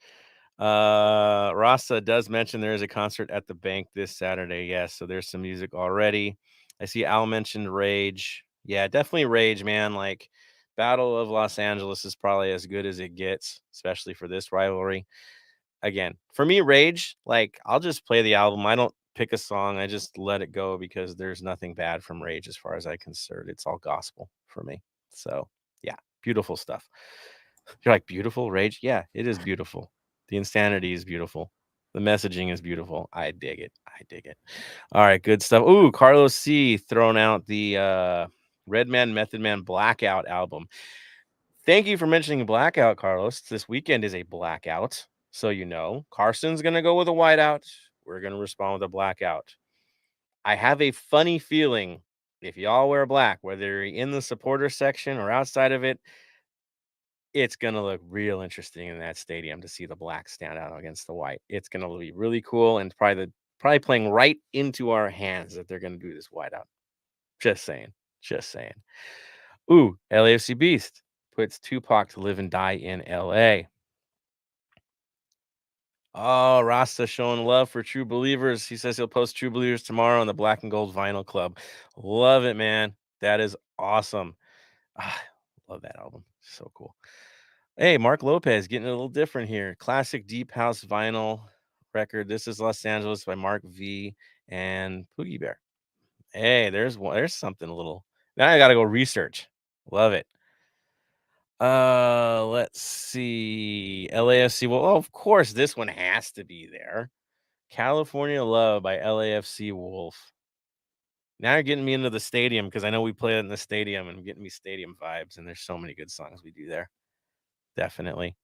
Rasa does mention there is a concert at the bank this Saturday. Yes. So there's some music already. I see Al mentioned Rage. Yeah, definitely Rage, man. Like Battle of Los Angeles is probably as good as it gets, especially for this rivalry. Again, for me, Rage, like I'll just play the album. I don't pick a song. I just let it go because there's nothing bad from Rage as far as I'm concerned. It's all gospel for me. So yeah, beautiful stuff. You're like, beautiful Rage? Yeah, it is beautiful. The insanity is beautiful. The messaging is beautiful. I dig it. All right, good stuff. Ooh, Carlos C throwing out the Redman Method Man Blackout album. Thank you for mentioning Blackout, Carlos. This weekend is a blackout. So you know, Carson's going to go with a whiteout. We're going to respond with a blackout. I have a funny feeling if y'all wear black, whether you're in the supporter section or outside of it, it's going to look real interesting in that stadium to see the black stand out against the white. It's going to be really cool and probably playing right into our hands that they're going to do this whiteout. Just saying. Ooh, LAFC Beast puts Tupac to live and die in LA. Oh, Rasta showing love for True Believers. He says he'll post True Believers tomorrow on the Black and Gold Vinyl Club. Love it, man. That is awesome. Love that album. So cool. Hey, Mark Lopez getting a little different here. Classic deep house vinyl record. This is Los Angeles by Mark V and Poogie Bear. Hey, there's something a little. Now I got to go research. Love it. Let's see. LAFC. Well, of course, this one has to be there. California Love by LAFC Wolf. Now you're getting me into the stadium because I know we play it in the stadium and getting me stadium vibes. And there's so many good songs we do there. Definitely.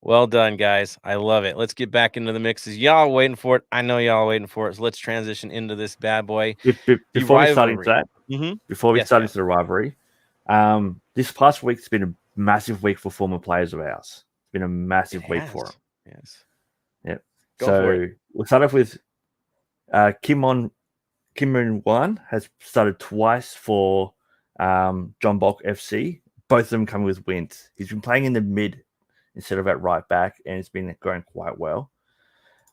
Well done, guys. I love it. Let's get back into the mixes. Y'all waiting for it. I know y'all waiting for it. So let's transition into this bad boy. Before we start into that, before we start into the rivalry, this past week's been a massive week for former players of ours. It's been a massive week for them. Yes. Yep. So we'll start off with Kim Moon-Wan has started twice for John Bulk FC. Both of them coming with wins. He's been playing in the mid instead of at right back, and it's been going quite well.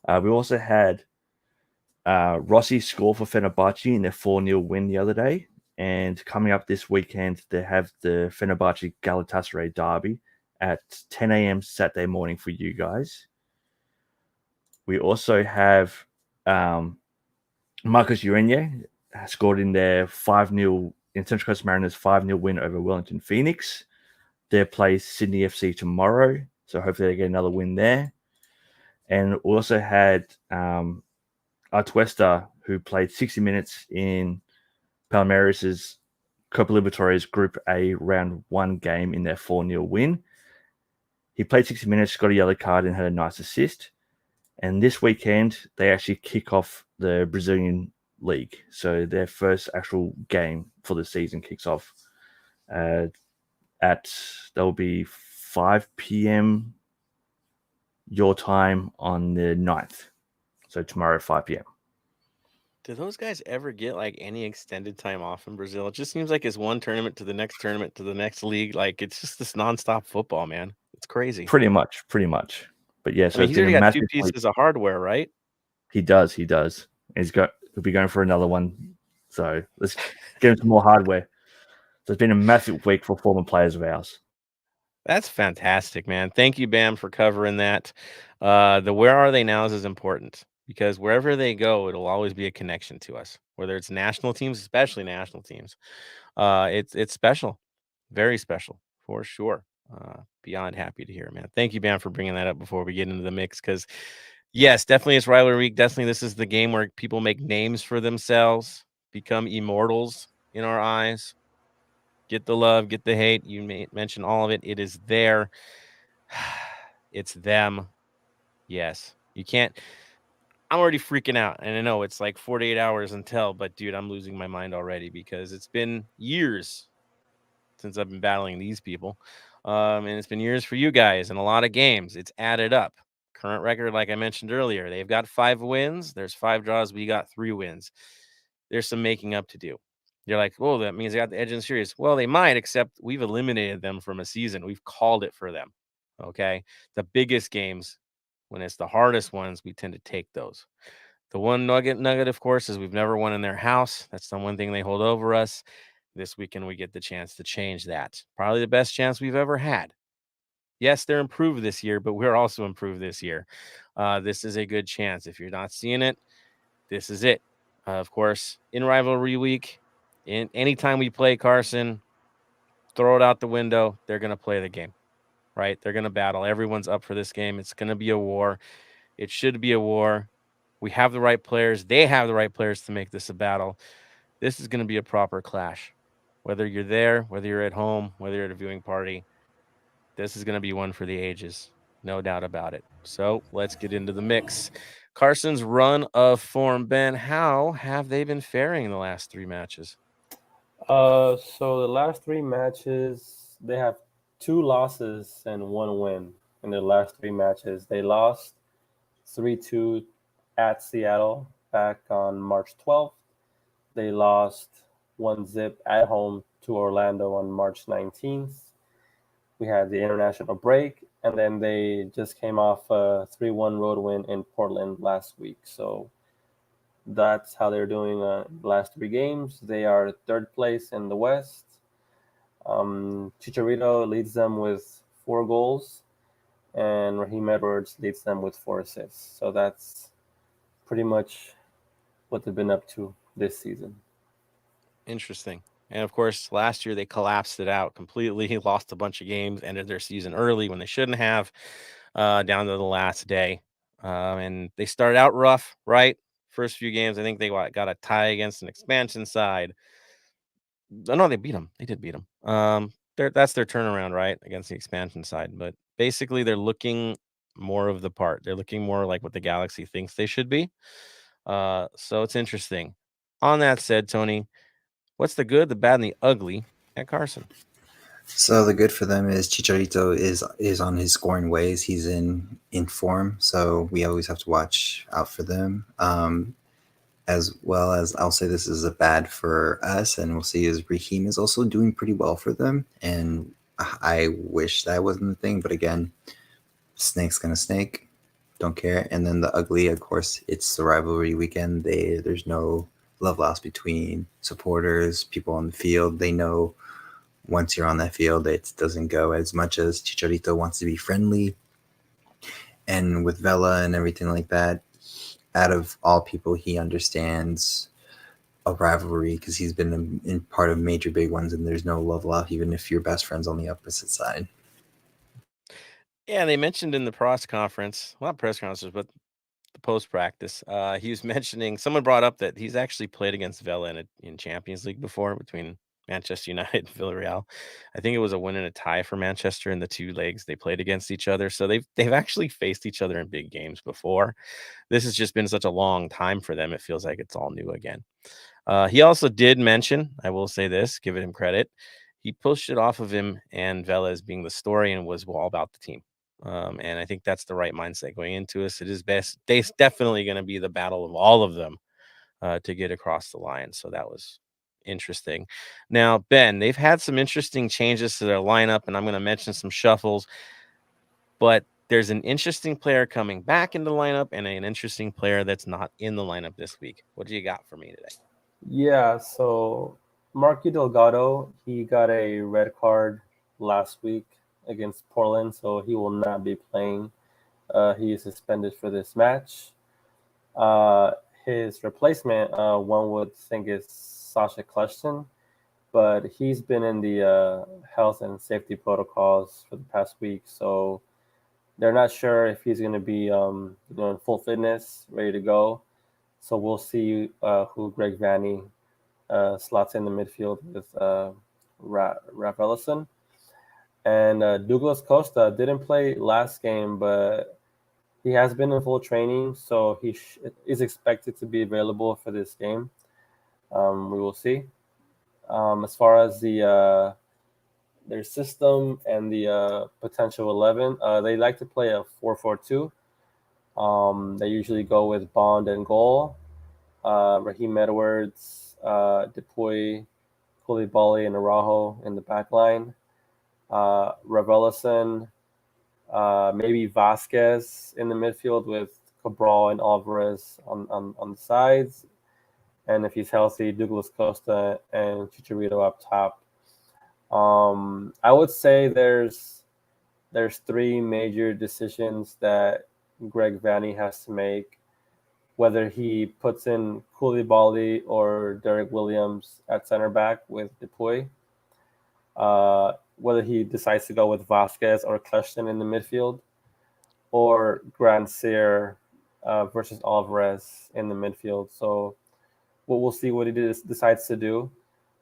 We also had Rossi score for Fenerbahce in their 4-0 win the other day. And coming up this weekend, they have the Fenerbahce Galatasaray derby at 10 a.m. Saturday morning for you guys. We also have Marcus Urenye scored in their 5-0 in Central Coast Mariners 5-0 win over Wellington Phoenix. They play Sydney FC tomorrow, so hopefully they get another win there. And we also had Atuesta, who played 60 minutes in Palmeiras' Copa Libertadores Group A Round 1 game in their 4-0 win. He played 60 minutes, got a yellow card, and had a nice assist. And this weekend, they actually kick off the Brazilian League. So their first actual game for the season kicks off that'll be 5 p.m. your time on the 9th. So tomorrow at 5 p.m. Do those guys ever get like any extended time off in Brazil? It just seems like it's one tournament to the next tournament to the next league. Like it's just this nonstop football, man. It's crazy. Pretty much. But yeah, so he's already got 2 pieces of hardware, right? He does. He'll be going for another one. So let's get him some more hardware. So it's been a massive week for former players of ours. That's fantastic, man. Thank you, Bam, for covering that. The where are they now is important because wherever they go, it'll always be a connection to us, whether it's national teams, especially national teams. It's special, very special for sure. Beyond happy to hear it, man. Thank you, Ben, for bringing that up before we get into the mix. Because yes, definitely it's rivalry week. Definitely this is the game where people make names for themselves, become immortals in our eyes. Get the love, get the hate. You mentioned all of it. It is there. It's them. Yes, you can't. I'm already freaking out, and I know it's like 48 hours until, but dude, I'm losing my mind already because it's been years since I've been battling these people. And it's been years for you guys and a lot of games. It's added up. Current record, like I mentioned earlier, they've got 5 wins. There's 5 draws. We got 3 wins. There's some making up to do. You're like, oh, that means they got the edge in the series. Well, they might, except we've eliminated them from a season. We've called it for them. Okay. The biggest games, when it's the hardest ones, we tend to take those. The one nugget, of course, is we've never won in their house. That's the one thing they hold over us. This weekend, we get the chance to change that. Probably the best chance we've ever had. Yes, they're improved this year, but we're also improved this year. This is a good chance. If you're not seeing it, this is it. Of course, in rivalry week, anytime we play Carson, throw it out the window. They're going to play the game, right? They're going to battle. Everyone's up for this game. It's going to be a war. It should be a war. We have the right players. They have the right players to make this a battle. This is going to be a proper clash. Whether you're there, whether you're at home, whether you're at a viewing party, this is going to be one for the ages. No doubt about it. So let's get into the mix. Carson's run of form. Ben, how have they been faring in the last 3 matches? So the last 3 matches, they have 2 losses and 1 win in the last 3 matches. They lost 3-2 at Seattle back on March 12th. They lost 1-0 at home to Orlando on March 19th. We had the international break, and then they just came off a 3-1 road win in Portland last week. So that's how they're doing the last 3 games. They are 3rd place in the West. Chicharito leads them with 4 goals, and Raheem Edwards leads them with 4 assists. So that's pretty much what they've been up to this season. Interesting. And of course, last year they collapsed it out completely, lost a bunch of games, ended their season early when they shouldn't have, down to the last day. And they started out rough, right? First few games, I think they got a tie against an expansion side. Oh, no, they beat them. They did beat them. That's their turnaround, right, against the expansion side. But basically, they're looking more of the part. They're looking more like what the Galaxy thinks they should be. So it's interesting. On that said, Tony, what's the good, the bad, and the ugly at Carson? So the good for them is Chicharito is on his scoring ways. He's in form, so we always have to watch out for them. As well as I'll say this is a bad for us, and we'll see is Raheem is also doing pretty well for them. And I wish that wasn't the thing, but again, snake's gonna snake. Don't care. And then the ugly, of course, it's the rivalry weekend. There's no love lost between supporters, people on the field. They know once you're on that field, it doesn't go as much as Chicharito wants to be friendly. And with Vela and everything like that, out of all people, he understands a rivalry because he's been in part of major big ones, and there's no love lost, even if your best friend's on the opposite side. Yeah, they mentioned in the press conference, well, not press conferences, but the post practice, he was mentioning, someone brought up that he's actually played against Vela in Champions League before between Manchester United and Villarreal. I think it was a win and a tie for Manchester in the 2 legs they played against each other. So they've actually faced each other in big games before. This has just been such a long time for them. It feels like it's all new again. He also did mention, I will say this, give him credit. He pushed it off of him and Vela as being the story and was all about the team. And I think that's the right mindset going into us. It is definitely going to be the battle of all of them to get across the line. So that was interesting. Now, Ben, they've had some interesting changes to their lineup, and I'm going to mention some shuffles. But there's an interesting player coming back into the lineup and an interesting player that's not in the lineup this week. What do you got for me today? Yeah, so Marquis Delgado, he got a red card last week against Portland, so he will not be playing. He is suspended for this match. His replacement, one would think, is Sasha Kleshton, but he's been in the health and safety protocols for the past week, so they're not sure if he's going to be in full fitness, ready to go. So we'll see who Greg Vanney slots in the midfield with Ralph Ellison. And Douglas Costa didn't play last game, but he has been in full training, so he is expected to be available for this game. We will see. As far as their system and the potential 11, they like to play a 4-4-2. They usually go with Bond and goal, Raheem Edwards, Dupuy, Koulibaly, and Araujo in the back line. Ravellison, maybe Vasquez in the midfield with Cabral and Alvarez on the sides. And if he's healthy, Douglas Costa and Chicharito up top. I would say there's three major decisions that Greg Vanney has to make, whether he puts in Koulibaly or Derek Williams at center back with Dupuy, whether he decides to go with Vasquez or Kleshton in the midfield, or Grand Cyr versus Alvarez in the midfield. So we'll see what he decides to do.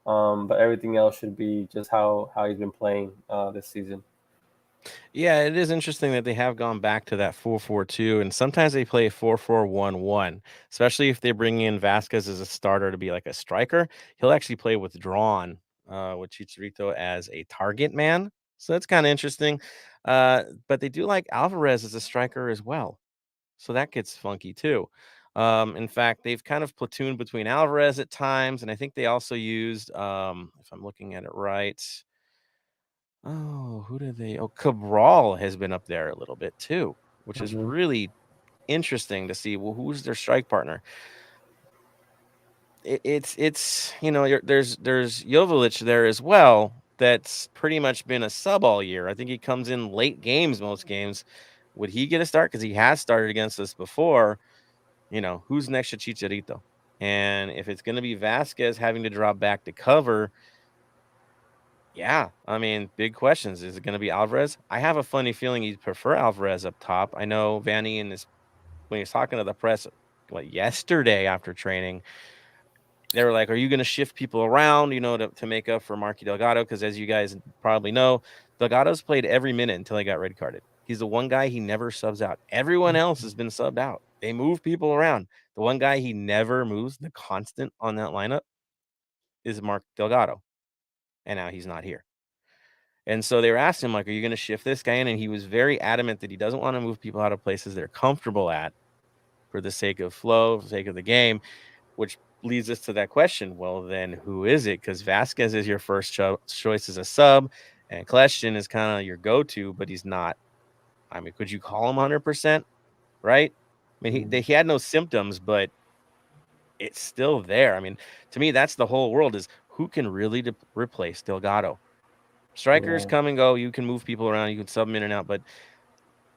But everything else should be just how he's been playing this season. Yeah, it is interesting that they have gone back to that 4-4-2, and sometimes they play 4-4-1-1, especially if they bring in Vasquez as a starter to be like a striker. He'll actually play withdrawn with Chicharito as a target man. So that's kind of interesting. But they do like Alvarez as a striker as well. So that gets funky too. In fact, they've kind of platooned between Alvarez at times, and I think they also used, if I'm looking at it right, who did they? Oh, Cabral has been up there a little bit too, which is really interesting to see. Well, who's their strike partner? It's there's Joveljic there as well. That's pretty much been a sub all year. I think he comes in late games most games. Would he get a start? Because he has started against us before. Who's next to Chicharito? And if it's going to be Vasquez having to drop back to cover, yeah, I mean, big questions. Is it going to be Alvarez? I have a funny feeling he'd prefer Alvarez up top. I know Vanney when he was talking to the press yesterday after training, they were like, are you going to shift people around, to make up for Marquis Delgado? Because as you guys probably know, Delgado's played every minute until he got red carded. He's the one guy he never subs out. Everyone else has been subbed out. They move people around. The one guy he never moves, the constant on that lineup, is Mark Delgado. And now he's not here. And so they were asking him, are you going to shift this guy in? And he was very adamant that he doesn't want to move people out of places they're comfortable at for the sake of flow, for the sake of the game, which leads us to that question. Well, then who is it? Because Vasquez is your first choice as a sub, and Kleshton is kind of your go-to, but he's not. I mean, could you call him 100%? Right? I mean, he had no symptoms, but it's still there. I mean, to me, that's the whole world, is who can really replace Delgado. Strikers come and go. You can move people around. You can sub them in and out, but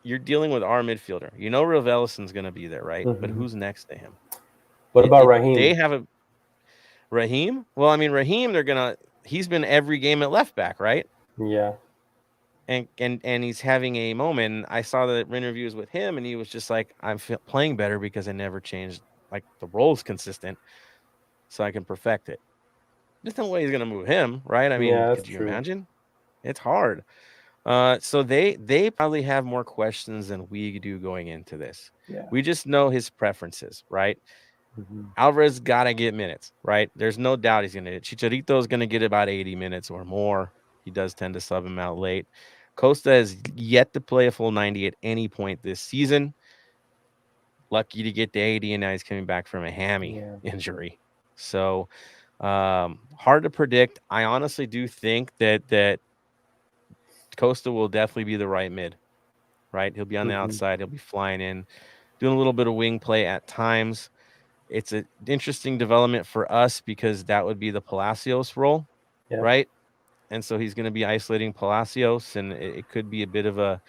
you're dealing with our midfielder. Ravellison's going to be there, right? But who's next to him? What about Raheem? They have Raheem? Well, I mean, Raheem, he's been every game at left back, right? Yeah. And he's having a moment. I saw the interviews with him, and he was just like, I'm playing better because I never changed, the role's consistent, so I can perfect it. There's no way he's going to move him, right? I mean, could you imagine? It's hard. So they probably have more questions than we do going into this. Yeah. We just know his preferences, right? Alvarez got to get minutes, right? There's no doubt he's going to. Chicharito is going to get about 80 minutes or more. He does tend to sub him out late. Costa has yet to play a full 90 at any point this season. Lucky to get to 80, and now he's coming back from a hammy injury. So hard to predict. I honestly do think that Costa will definitely be the right mid, right? He'll be on the outside. He'll be flying in, doing a little bit of wing play at times. It's an interesting development for us because that would be the Palacios role, right? And so he's going to be isolating Palacios, and it could be a bit of a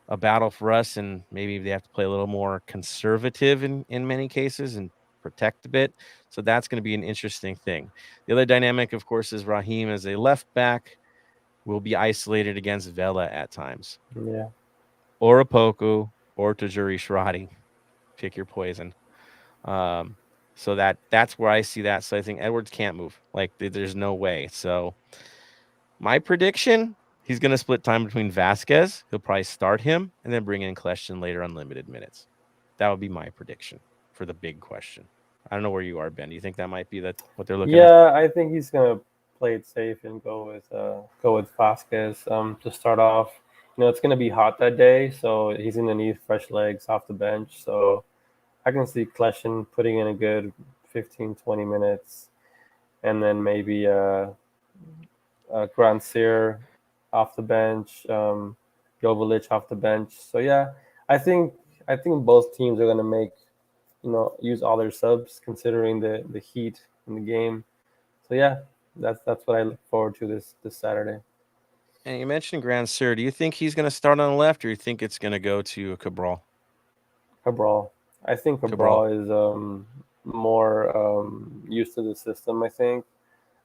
a battle for us, and maybe they have to play a little more conservative in many cases and protect a bit. So that's going to be an interesting thing. The other dynamic, of course, is Raheem as a left back will be isolated against Vela at times, Yeah. or Opoku, or Tajuri Shradi. Pick your poison. So that's where I see that. So I think Edwards can't move. Like there's no way. So my prediction, he's going to split time between Vasquez. He'll probably start him and then bring in Kleshtin later on limited minutes. That would be my prediction for the big question. I don't know where you are, Ben. Do you think that might be what they're looking at? Yeah, I think he's gonna play it safe and go with Vasquez to start off. It's gonna be hot that day, so he's gonna need fresh legs off the bench. So I can see Kleshtin putting in a good 15, 20 minutes, and then maybe Grand Cyr off the bench, Jovic off the bench. So yeah, I think both teams are gonna make use all their subs considering the heat in the game. So yeah, that's what I look forward to this Saturday. And you mentioned Grand Cyr. Do you think he's going to start on the left, or you think it's going to go to Cabral? Cabral. I think Cabral is more used to the system. I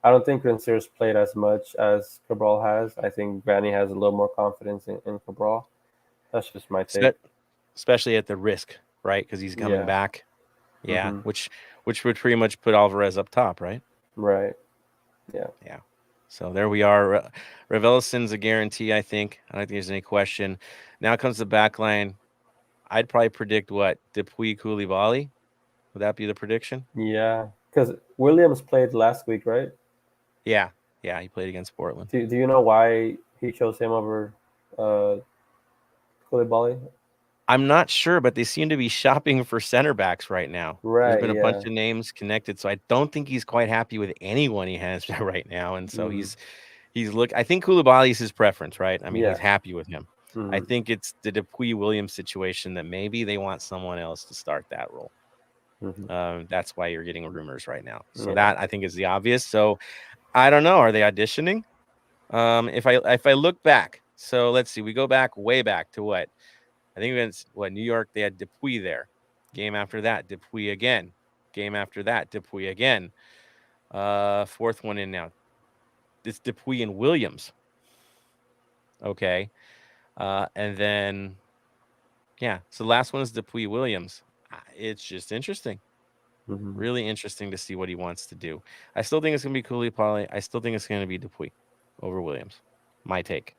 don't think Grand Cyr's played as much as Cabral has. I think Vanny has a little more confidence in Cabral. That's just my take. Especially at the risk, right? Because he's coming back. Yeah, Mm-hmm. which would pretty much put Alvarez up top, right? Right. Yeah. Yeah. So there we are. Revelison's a guarantee, I think. I don't think there's any question. Now comes the back line. I'd probably predict what? Dupuis, Koulibaly? Would that be the prediction? Yeah, because Williams played last week, right? Yeah. Yeah, he played against Portland. Do you know why he chose him over Koulibaly? I'm not sure, but they seem to be shopping for center backs right now. Right. There's been a bunch of names connected, so I don't think he's quite happy with anyone he has right now. And so he's I think Koulibaly is his preference, right? I mean, he's happy with him. I think it's the Dupuis Williams situation that maybe they want someone else to start that role. That's why you're getting rumors right now. So that I think is the obvious. So I don't know. Are they auditioning? If I look back, so let's see, we go back way back to what? I think against New York, they had Dupuis there. Game after that, Dupuis again. Game after that, Dupuis again. Fourth one in now. It's Dupuis and Williams. Okay. And then, so the last one is Dupuis Williams. It's just interesting. Really interesting to see what he wants to do. I still think it's going to be Koulibaly. I still think it's going to be Dupuis over Williams. My take.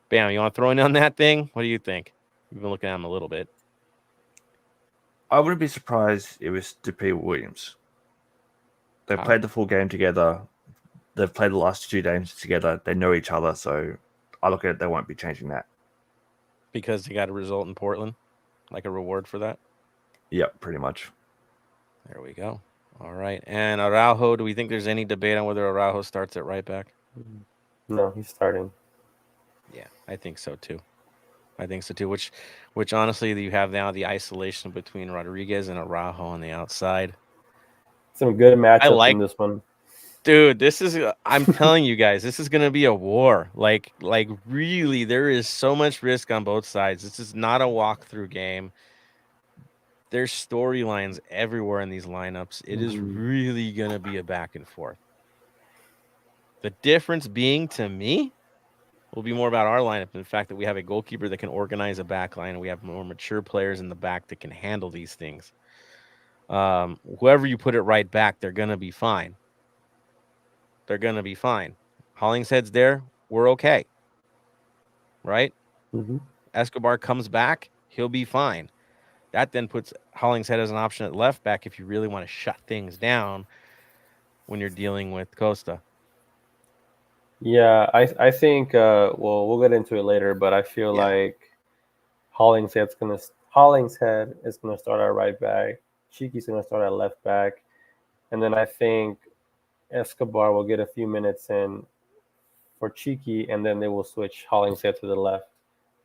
Bam, you want to throw in on that thing? What do you think? You've been looking at him a little bit. I wouldn't be surprised if it was Dupuis Williams. They played the full game together. They've played the last 2 games together. They know each other, so I look at it, they won't be changing that. Because they got a result in Portland? Like a reward for that? Yep, pretty much. There we go. All right. And Araujo, do we think there's any debate on whether Araujo starts at right back? No, he's starting. Yeah, I think so too. Which honestly, you have now the isolation between Rodriguez and Araujo on the outside. Some good matchups in this one. Dude, I'm telling you guys, this is going to be a war. Like really, there is so much risk on both sides. This is not a walkthrough game. There's storylines everywhere in these lineups. It is really going to be a back and forth. The difference being, to me, will be more about our lineup and the fact that we have a goalkeeper that can organize a back line, and we have more mature players in the back that can handle these things. Whoever you put it right back, they're going to be fine. Hollingshead's there. We're okay. Right? Escobar comes back. He'll be fine. That then puts Hollingshead as an option at left back if you really want to shut things down when you're dealing with Costa. Yeah, I think we'll get into it later, but I feel like Hollingshead is gonna start at right back. Cheeky's gonna start at left back, and then I think Escobar will get a few minutes in for Cheeky, and then they will switch Hollingshead to the left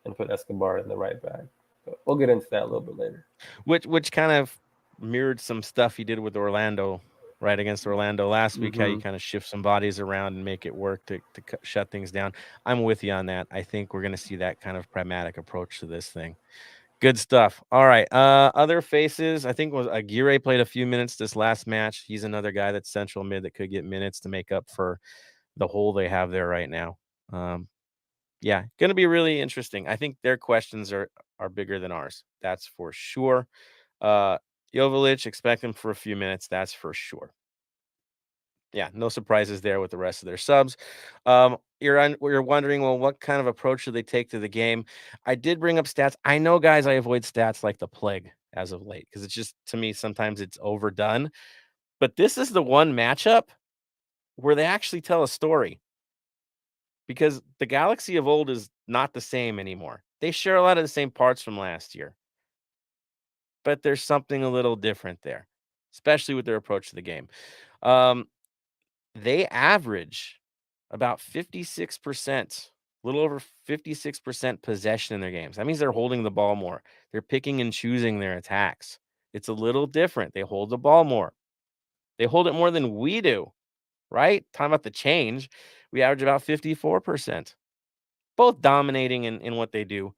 and put Escobar in the right back. But we'll get into that a little bit later. Which kind of mirrored some stuff he did with Orlando right against Orlando last week, how you Mhm. kind of shift some bodies around and make it work to shut things down. I'm with you on that. I think we're going to see that kind of pragmatic approach to this thing. Good stuff. All right. Other faces, I think was Aguirre played a few minutes this last match. He's another guy that's central mid that could get minutes to make up for the hole they have there right now. Yeah, going to be really interesting. I think their questions are bigger than ours. That's for sure. Joveljic, expect him for a few minutes. That's for sure. Yeah, no surprises there with the rest of their subs. You're wondering, well, what kind of approach should they take to the game? I did bring up stats. I know, guys, I avoid stats like the plague as of late because it's just, to me, sometimes it's overdone. But this is the one matchup where they actually tell a story because the Galaxy of old is not the same anymore. They share a lot of the same parts from last year, but there's something a little different there, especially with their approach to the game. They average about 56%, a little over 56% possession in their games. That means they're holding the ball more. They're picking and choosing their attacks. It's a little different. They hold the ball more. They hold it more than we do, right? Talking about the change, we average about 54%. Both dominating in what they do.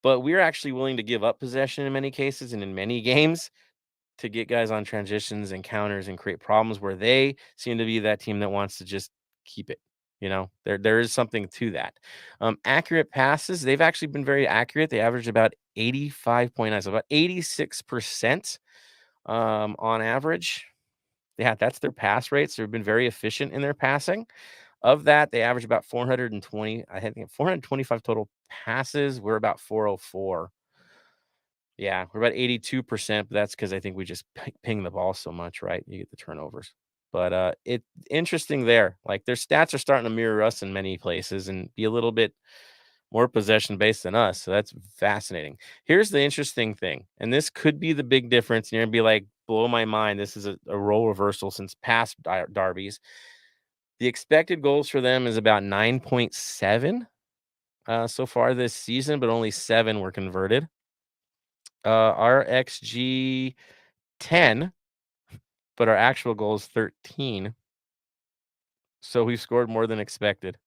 But we're actually willing to give up possession in many cases and in many games to get guys on transitions and counters and create problems where they seem to be that team that wants to just keep it. There is something to that. Accurate passes, they've actually been very accurate. They average about 85.9, so about 86% on average. Yeah, that's their pass rates. They've been very efficient in their passing. Of that, they average about 420, I think 425 total passes. We're about 404. Yeah, we're about 82%, but that's because I think we just ping the ball so much, right? You get the turnovers. But it's interesting there. Like their stats are starting to mirror us in many places and be a little bit more possession based than us. So that's fascinating. Here's the interesting thing, and this could be the big difference. And you're gonna be like, blow my mind. This is a role reversal since past derbies. The expected goals for them is about 9.7 so far this season, but only 7 were converted. Our XG 10, but our actual goal is 13. So we've scored more than expected.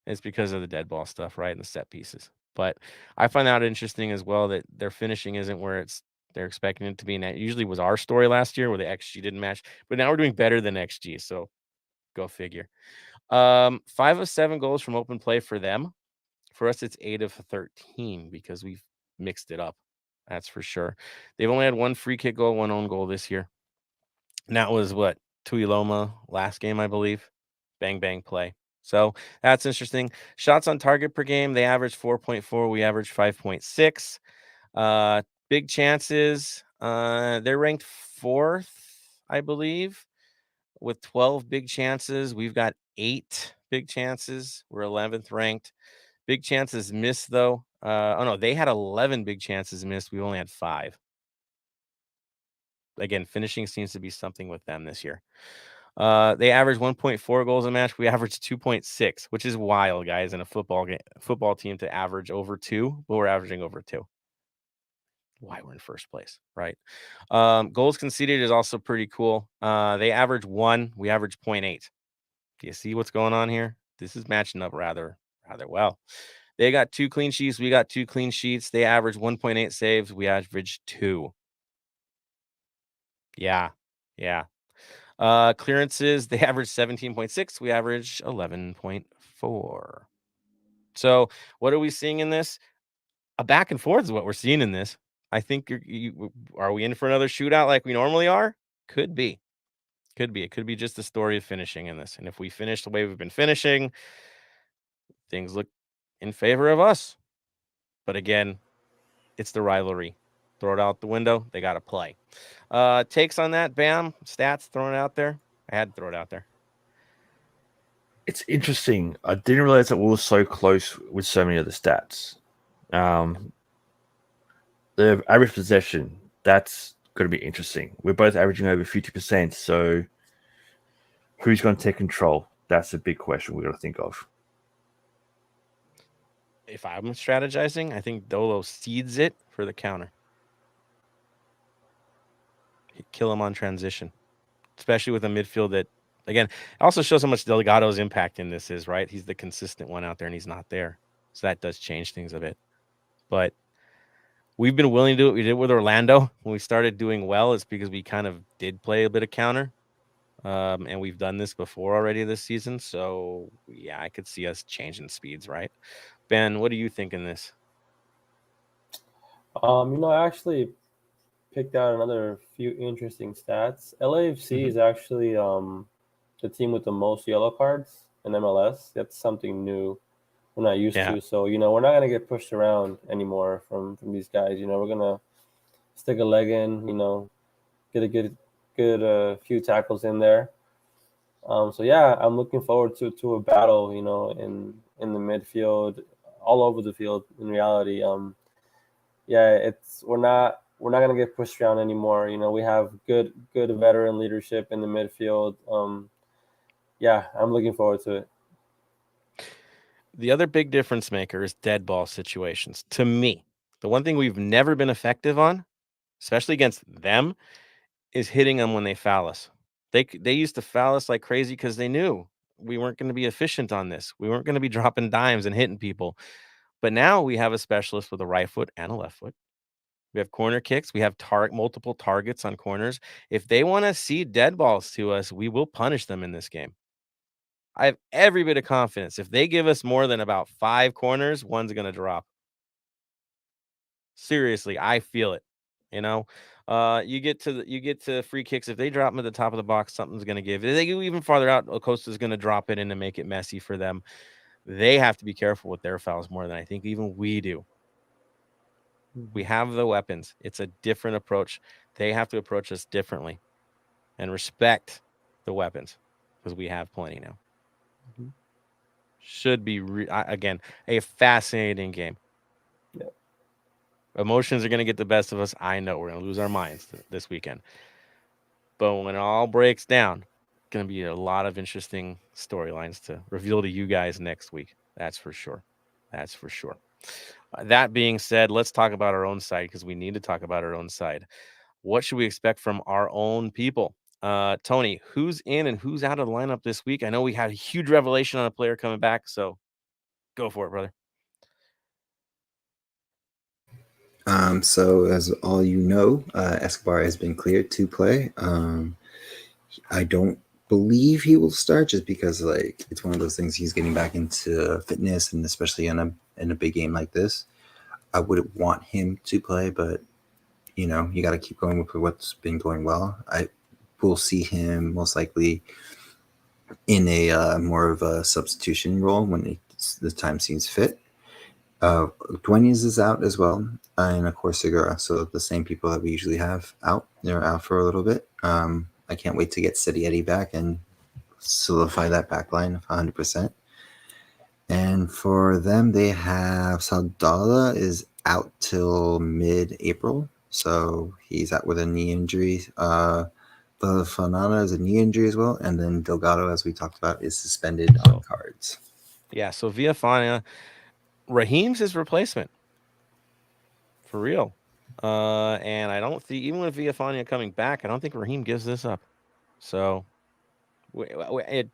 It's because of the dead ball stuff, right? And the set pieces. But I find that interesting as well that their finishing isn't where they're expecting it to be. And that usually was our story last year where the XG didn't match. But now we're doing better than XG. So go figure. 5 of 7 goals from open play for them. For us, it's 8 of 13 because we've mixed it up. That's for sure. They've only had 1 free kick goal, 1 own goal this year. And that was what? Tuiloma last game, I believe. Bang, bang play. So that's interesting. Shots on target per game, they average 4.4. We average 5.6. Big chances. They're ranked 4th, I believe, with 12 big chances. We've got 8 big chances. We're 11th ranked. Big chances missed, though. They had 11 big chances missed. We only had 5. Again, finishing seems to be something with them this year. They average 1.4 goals a match. We average 2.6, which is wild, guys, in a football team to average over 2, but we're averaging over 2. Why we're in first place, right? Goals conceded is also pretty cool. They average 1. We average 0.8. Do you see what's going on here? This is matching up rather well. They got 2 clean sheets. We got 2 clean sheets. They average 1.8 saves. We average 2. Yeah. Clearances, they average 17.6. We average 11.4. So what are we seeing in this? A back and forth is what we're seeing in this. I think are we in for another shootout like we normally are? Could be. It could be just the story of finishing in this. And if we finish the way we've been finishing, things look in favor of us. But again, it's the rivalry. Throw it out the window. They got to play. Takes on that, bam, stats, throwing it out there. I had to throw it out there. It's interesting. I didn't realize that we were so close with so many of the stats. The average possession, that's going to be interesting. We're both averaging over 50%. So who's going to take control? That's a big question we've got to think of. If I'm strategizing, I think Dolo seeds it for the counter. Kill him on transition. especially with a midfield that, again, also shows how much Delgado's impact in this is, right? He's the consistent one out there, and he's not there. So that does change things a bit. But we've been willing to do what we did with Orlando. When we started doing well, it's because we kind of did play a bit of counter. And we've done this before already this season. So, yeah, I could see us changing speeds, right? Ben, what do you think in this? I actually picked out another few interesting stats. LAFC is actually the team with the most yellow cards in MLS. That's something new we're not used to. So, we're not going to get pushed around anymore from these guys. We're going to stick a leg in, get a good few tackles in there. So, yeah, I'm looking forward to a battle, in the midfield, all over the field in reality. We're not going to get pushed around anymore. We have good veteran leadership in the midfield. I'm looking forward to it. The other big difference maker is dead ball situations. To me, the one thing we've never been effective on, especially against them, is hitting them when they foul us. They used to foul us like crazy because they knew we weren't going to be efficient on this. We weren't going to be dropping dimes and hitting people. But now we have a specialist with a right foot and a left foot. We have corner kicks. We have multiple targets on corners. If they want to see dead balls to us, we will punish them in this game. I have every bit of confidence. If they give us more than about 5 corners, one's going to drop. Seriously, I feel it. You get to free kicks. If they drop them at the top of the box, something's going to give. If they go even farther out, Acosta's going to drop it in and make it messy for them. They have to be careful with their fouls more than I think even we do. We have the weapons. It's a different approach. They have to approach us differently and respect the weapons because we have plenty now. Should be, again, a fascinating game. Yeah. Emotions are going to get the best of us. I know we're going to lose our minds this weekend. But when it all breaks down, going to be a lot of interesting storylines to reveal to you guys next week. That's for sure. That being said, let's talk about our own side because we need to talk about our own side. What should we expect from our own people? Tony, who's in and who's out of the lineup this week? I know we had a huge revelation on a player coming back, so go for it, brother. So as all you know, Escobar has been cleared to play. I don't believe he will start just because it's one of those things he's getting back into fitness, and especially in a big game like this. I wouldn't want him to play, but you got to keep going with what's been going well. I will see him most likely in a more of a substitution role when the time seems fit. Duenas is out as well, and of course Segura. So the same people that we usually have out, they're out for a little bit. I can't wait to get Steady Eddie back and solidify that back line 100%. And for them, they have Saldala is out till mid-April, so he's out with a knee injury. Villafanana is a knee injury as well, and then Delgado, as we talked about, is suspended on cards. Yeah, so Villafana, Raheem's his replacement. For real. And I don't think, even with Villafana coming back, I don't think Raheem gives this up. So,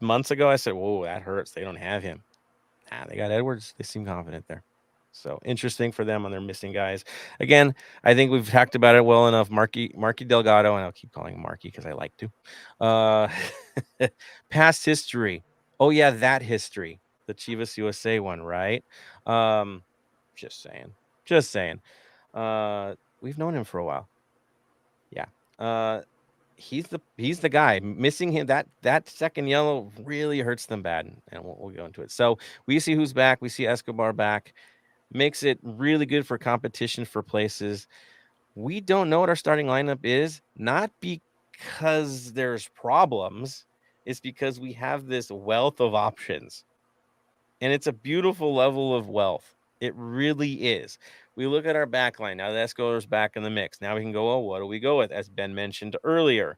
months ago, I said, whoa, that hurts. They don't have him. They got Edwards. They seem confident there. So, interesting for them on their missing guys. Again, I think we've talked about it well enough. Marquis Delgado, and I'll keep calling him Marquis because I like to. Past history. Oh, yeah, that history. The Chivas USA one, right? Just saying. We've known him for a while. Yeah. He's the guy. Missing him, that second yellow really hurts them bad, and we'll go into it. So we see who's back. We see Escobar back. Makes it really good for competition for places. We don't know what our starting lineup is, not because there's problems. It's because we have this wealth of options. And it's a beautiful level of wealth. It really is. We look at our back line. Now that Escobar's back in the mix. Now we can go, what do we go with? As Ben mentioned earlier,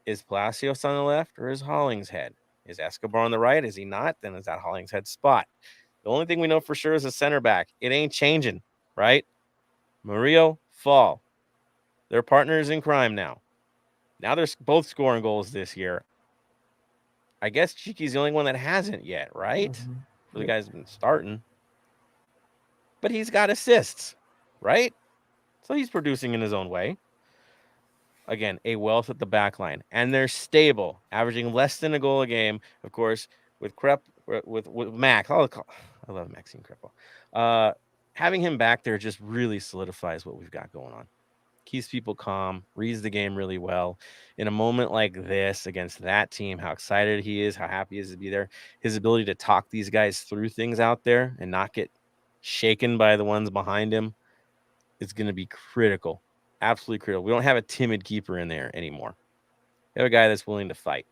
is Palacios on the left or is Hollingshead? Is Escobar on the right? Is he not? Then is that Hollingshead spot? The only thing we know for sure is a center back. It ain't changing, right? Murillo, Fall. They're partners in crime now. Now they're both scoring goals this year. I guess Cheeky's the only one that hasn't yet, right? Mm-hmm. For the guys been starting. But he's got assists, right? So he's producing in his own way. Again, a wealth at the back line. And they're stable, averaging less than a goal a game. Of course, with Mac. I love Maxime Crepeau. Having him back there just really solidifies what we've got going on. Keeps people calm, reads the game really well. In a moment like this against that team, how excited he is, how happy he is to be there, his ability to talk these guys through things out there and not get shaken by the ones behind him is going to be critical. Absolutely critical. We don't have a timid keeper in there anymore. We have a guy that's willing to fight.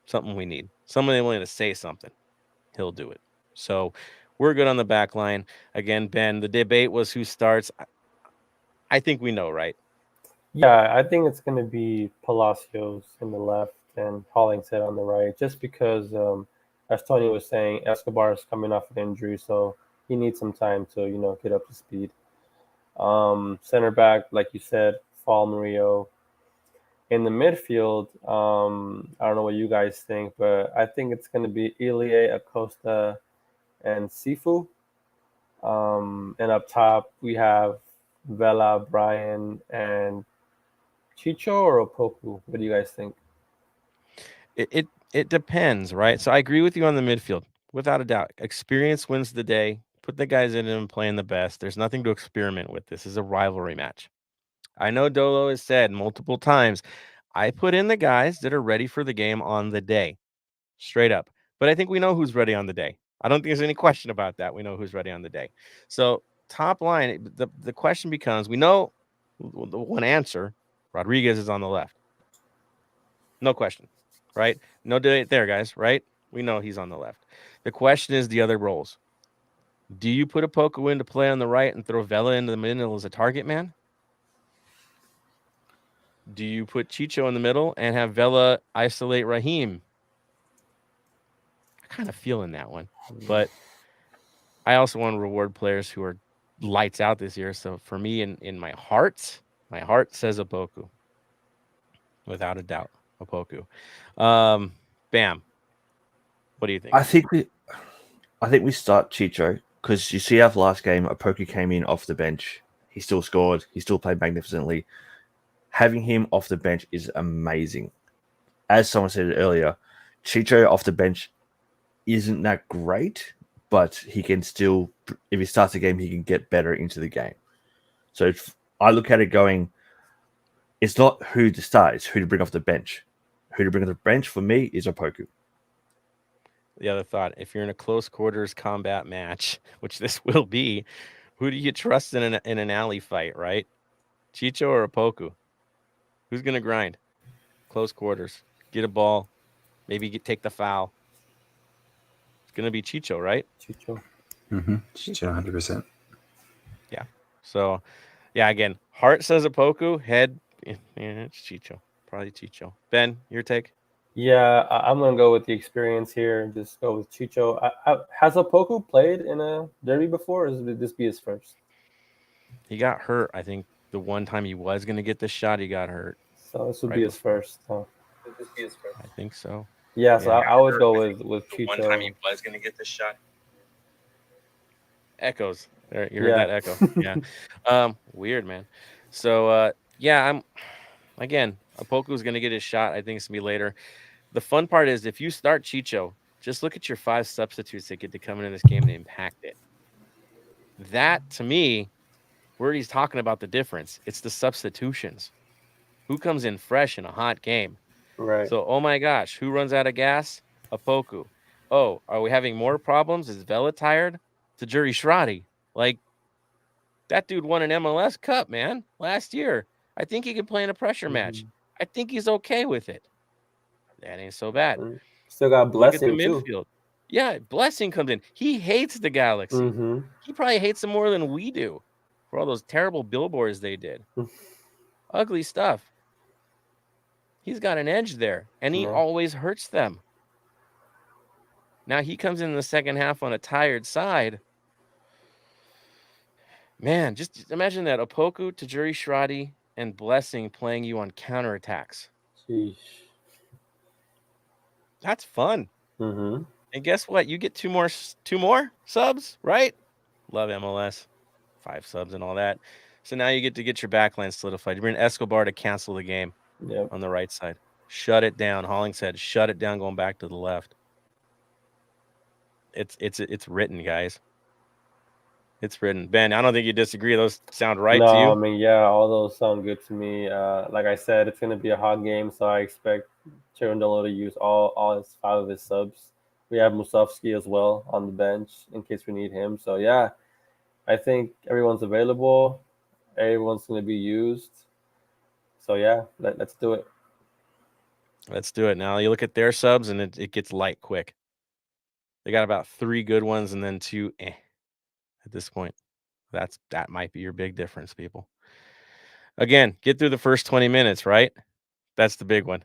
Something we need. Somebody willing to say something. He'll do it. So we're good on the back line. Again, Ben, the debate was who starts. I think we know, right? Yeah, I think it's going to be Palacios in the left and Hollingshead on the right, just because, as Tony was saying, Escobar is coming off an injury, so he needs some time to, get up to speed. Center back, like you said, Fall Murillo. In the midfield, I don't know what you guys think, but I think it's going to be Ilie, Acosta, and Sifu. And up top, we have Vela, Brian, and Chicho or Opoku? What do you guys think? It depends, right? So I agree with you on the midfield, without a doubt. Experience wins the day. Put the guys in and playing the best. There's nothing to experiment with. This is a rivalry match. I know Dolo has said multiple times, I put in the guys that are ready for the game on the day, straight up. But I think we know who's ready on the day. I don't think there's any question about that. We know who's ready on the day. So top line, the question becomes, we know the one answer, Rodriguez is on the left. No question, right? No debate there, guys, right? We know he's on the left. The question is the other roles. Do you put Opoku in to play on the right and throw Vela into the middle as a target man? Do you put Chicho in the middle and have Vela isolate Raheem? I kind of feel in that one. But I also want to reward players who are lights out this year. So for me, in my heart says Opoku. Without a doubt, Opoku. Bam. What do you think? I think we start Chicho because you see our last game, Opoku came in off the bench. He still scored. He still played magnificently. Having him off the bench is amazing. As someone said earlier, Chicho off the bench isn't that great, but he can still, if he starts the game, he can get better into the game. So if I look at it going, it's not who to start, it's who to bring off the bench. Who to bring off the bench for me is Opoku. The other thought, if you're in a close quarters combat match, which this will be, who do you trust in an alley fight, right? Chicho or Opoku? Who's going to grind? Close quarters. Get a ball. Maybe take the foul. It's going to be Chicho, right? Chicho. Mm-hmm. Chicho, 100%. Yeah. So, yeah, again, heart says Opoku. Head, it's Chicho. Probably Chicho. Ben, your take? Yeah, I'm going to go with the experience here and just go with Chicho. Has Opoku played in a derby before, or would this be his first? He got hurt, I think, the one time he was going to get the shot, he got hurt. So this would be his first. Huh? I think so. Yeah, so I would go with Chicho. One time he was going to get the shot. Echoes. There, you heard that echo. Yeah. Weird, man. So, Opoku's going to get his shot. I think it's going to be later. The fun part is if you start Chicho, just look at your 5 substitutes that get to come into this game and impact it. That, to me, where he's talking about the difference, it's the substitutions. Who comes in fresh in a hot game? Right. So, oh my gosh, who runs out of gas? Opoku. Oh, are we having more problems? Is Vela tired? Tajuri Shradi. Like, that dude won an MLS Cup, man, last year. I think he can play in a pressure match. I think he's okay with it. That ain't so bad. Still got Blessing, midfield. too. Yeah, Blessing comes in. He hates the Galaxy. Mm-hmm. He probably hates them more than we do for all those terrible billboards they did. Ugly stuff. He's got an edge there, and he always hurts them. Now he comes in the second half on a tired side. Man, just imagine that. Opoku, Tajuri Shradi, and Blessing playing you on counterattacks. Sheesh. That's fun. Mm-hmm. And guess what? You get two more subs, right? Love MLS. 5 subs and all that. So now you get to get your backline solidified. You bring Escobar to cancel the game Yep. on the right side. Shut it down. Hollingshead, shut it down going back to the left. It's written, guys. It's written. Ben, I don't think you disagree. Those sound right to No, you? I mean, yeah, all those sound good to me. Like I said, it's going to be a hot game, so I expect Cherundolo to use all his 5 of his subs. We have Musovski as well on the bench in case we need him. So, yeah, I think everyone's available. Everyone's going to be used. So, yeah, let's do it. Let's do it. Now you look at their subs, and it gets light quick. They got about 3 good ones and then 2 at this point. That might be your big difference, people. Again, get through the first 20 minutes, right? That's the big one.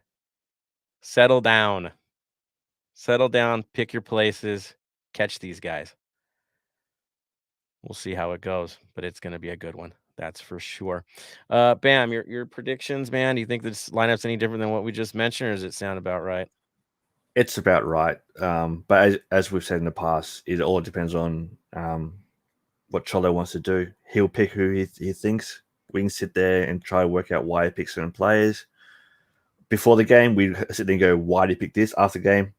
Settle down. Settle down, pick your places, catch these guys. We'll see how it goes, but it's going to be a good one. That's for sure. Bam, your predictions, man. Do you think this lineup's any different than what we just mentioned, or does it sound about right? It's about right. But as we've said in the past, it all depends on what Cholo wants to do. He'll pick who he thinks. We can sit there and try to work out why he picks certain players. Before the game, we sit there and go, why did he pick this? After the game,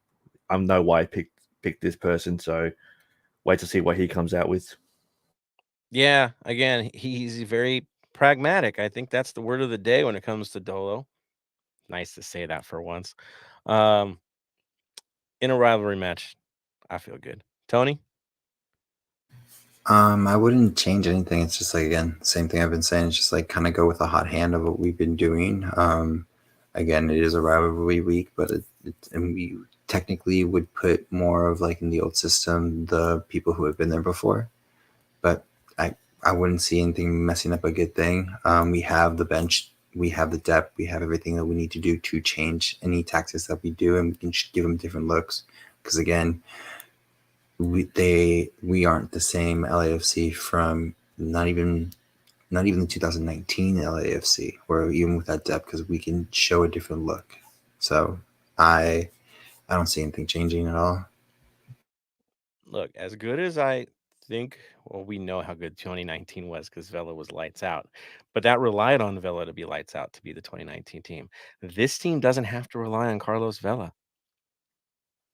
I know why he picked this person. So wait to see what he comes out with. Yeah, again, he's very pragmatic. I think that's the word of the day when it comes to Dolo. Nice to say that for once. In a rivalry match, I feel good. Tony? I wouldn't change anything. It's just like, again, same thing I've been saying. It's just like kind of go with the hot hand of what we've been doing. Again, it is a rivalry week, but and we technically would put more of like in the old system the people who have been there before. But I wouldn't see anything messing up a good thing. We have the bench, we have the depth, we have everything that we need to do to change any tactics that we do, and we can give them different looks. Because again, we aren't the same LAFC from not even 2019 LAFC, where even with that depth, because we can show a different look. So I don't see anything changing at all. Look, as good as I think, well, we know how good 2019 was because Vela was lights out, but that relied on Vela to be lights out to be the 2019 team. This team doesn't have to rely on Carlos Vela.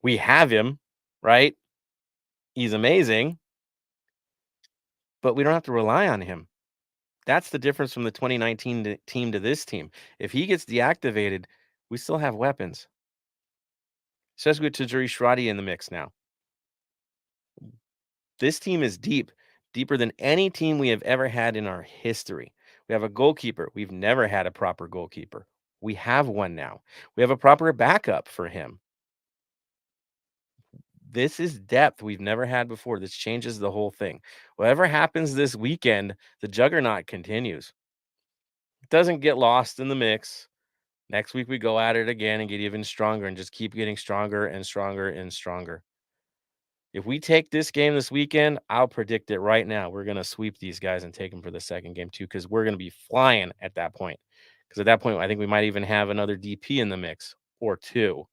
We have him, right? He's amazing, but we don't have to rely on him. That's the difference from the 2019 team to this team. If he gets deactivated, we still have weapons. Especially with Tajiri Shradi in the mix now. This team is deep, deeper than any team we have ever had in our history. We have a goalkeeper. We've never had a proper goalkeeper. We have one now. We have a proper backup for him. This is depth we've never had before. This changes the whole thing. Whatever happens this weekend, the juggernaut continues. It doesn't get lost in the mix. Next week, we go at it again and get even stronger and just keep getting stronger and stronger and stronger. If we take this game this weekend, I'll predict it right now. We're going to sweep these guys and take them for the second game too, because we're going to be flying at that point. Because at that point, I think we might even have another DP in the mix or 2.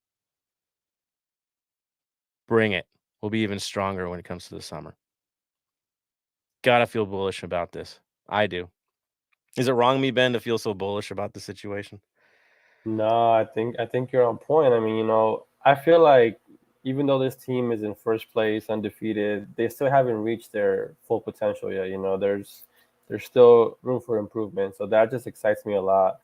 Bring it. We'll be even stronger when it comes to the summer. Gotta feel bullish about this. I do. Is it wrong, me, Ben, to feel so bullish about the situation? No, I think you're on point. I mean, I feel like even though this team is in first place, undefeated, they still haven't reached their full potential yet. There's still room for improvement. So that just excites me a lot.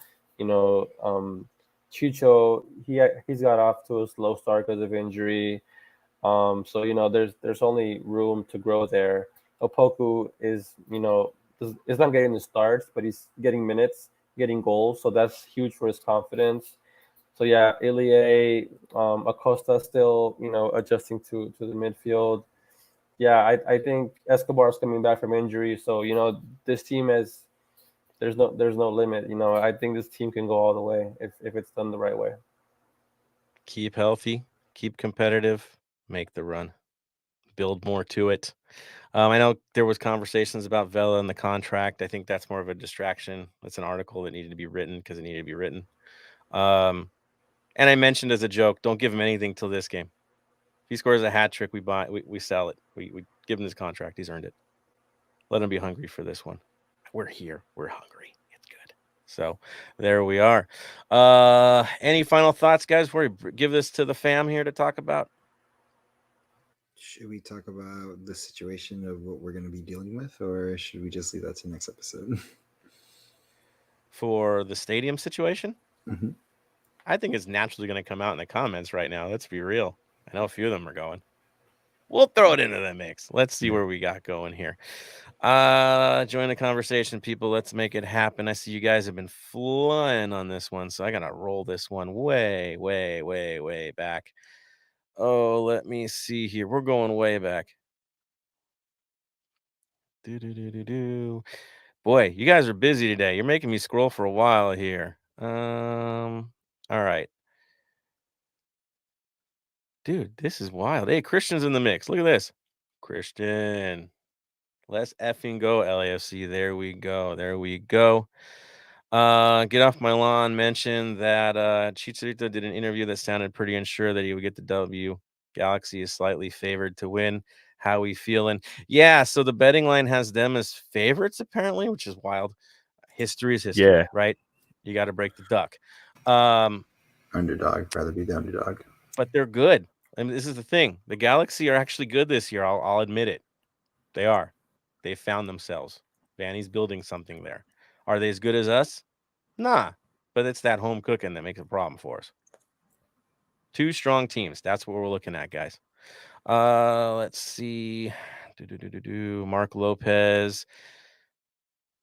Chicho, he's got off to a slow start because of injury. So there's only room to grow there. Opoku is not getting the starts, but he's getting minutes, getting goals, so that's huge for his confidence. So yeah, Ilie, Acosta still adjusting to the midfield. Yeah, I think Escobar's coming back from injury, so this team there's no limit. I think this team can go all the way if it's done the right way. Keep healthy, keep competitive, make the run, build more to it. I know there was conversations about Vela and the contract. I think that's more of a distraction. It's an article that needed to be written because it needed to be written. And I mentioned as a joke, don't give him anything till this game. If he scores a hat trick, we sell it. We give him his contract. He's earned it. Let him be hungry for this one. We're here. We're hungry. It's good. So there we are. Any final thoughts, guys, before we give this to the fam here to talk about? Should we talk about the situation of what we're going to be dealing with, or should we just leave that to next episode? For the stadium situation? Mhm. I think it's naturally going to come out in the comments right now. Let's be real. I know a few of them are going. We'll throw it into the mix. Let's see where we got going here. Join the conversation, people. Let's make it happen. I see you guys have been flying on this one, so I got to roll this one way, way, way, way back. Oh, let me see here. We're going way back. Boy, you guys are busy today. You're making me scroll for a while here. All right. Dude, this is wild. Hey, Christian's in the mix. Look at this. Christian. Let's effing go, LAFC. There we go. There we go. Get Off My Lawn mentioned that Chicharito did an interview that sounded pretty unsure that he would get the W. Galaxy is slightly favored to win. How we feeling? Yeah, so the betting line has them as favorites, apparently, which is wild. History is history, Yeah. right? You got to break the duck. Underdog, rather be the underdog. But they're good. I mean, this is the thing. The Galaxy are actually good this year. I'll admit it. They are. They found themselves. Vanny's building something there. Are they as good as us? Nah. But it's that home cooking that makes a problem for us. Two strong teams. That's what we're looking at, guys. Let's see. Mark Lopez.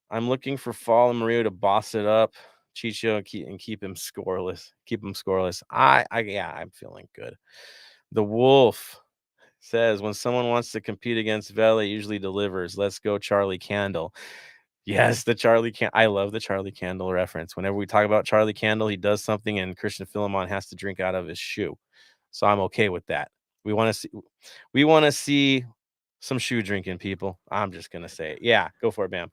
I'm looking for Fall and Mario to boss it up. Chicho and keep him scoreless. Keep him scoreless. I'm feeling good. The Wolf says when someone wants to compete against Vela, it usually delivers. Let's go, Charlie Candle. Yes, the Charlie Candle. I love the Charlie Candle reference. Whenever we talk about Charlie Candle, he does something, and Christian Philemon has to drink out of his shoe. So I'm okay with that. We want to see some shoe drinking, people. I'm just gonna say it. Yeah, go for it, Bam.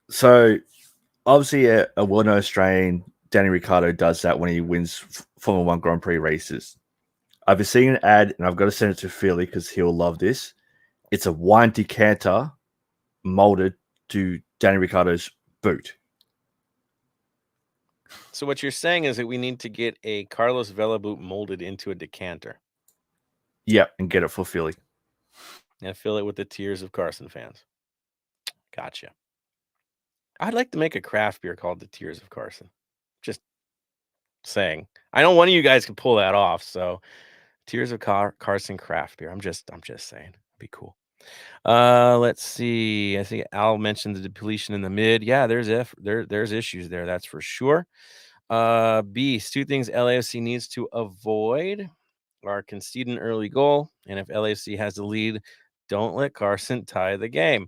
So obviously, a well-known Australian, Danny Ricciardo, does that when he wins Formula One Grand Prix races. I've been seeing an ad, and I've got to send it to Philly because he'll love this. It's a wine decanter molded to Danny Ricciardo's boot. So what you're saying is that we need to get a Carlos Vela boot molded into a decanter. Yep, and get it for Philly. And fill it with the tears of Carson fans. Gotcha. I'd like to make a craft beer called the Tears of Carson. Just saying. I know one of you guys can pull that off. So Tears of Carson craft beer. I'm just saying. It'd be cool. Let's see. I think Al mentioned the depletion in the mid. Yeah, there's issues there. That's for sure. Beast, two things LAFC needs to avoid are concede an early goal, and if LAFC has the lead, don't let Carson tie the game.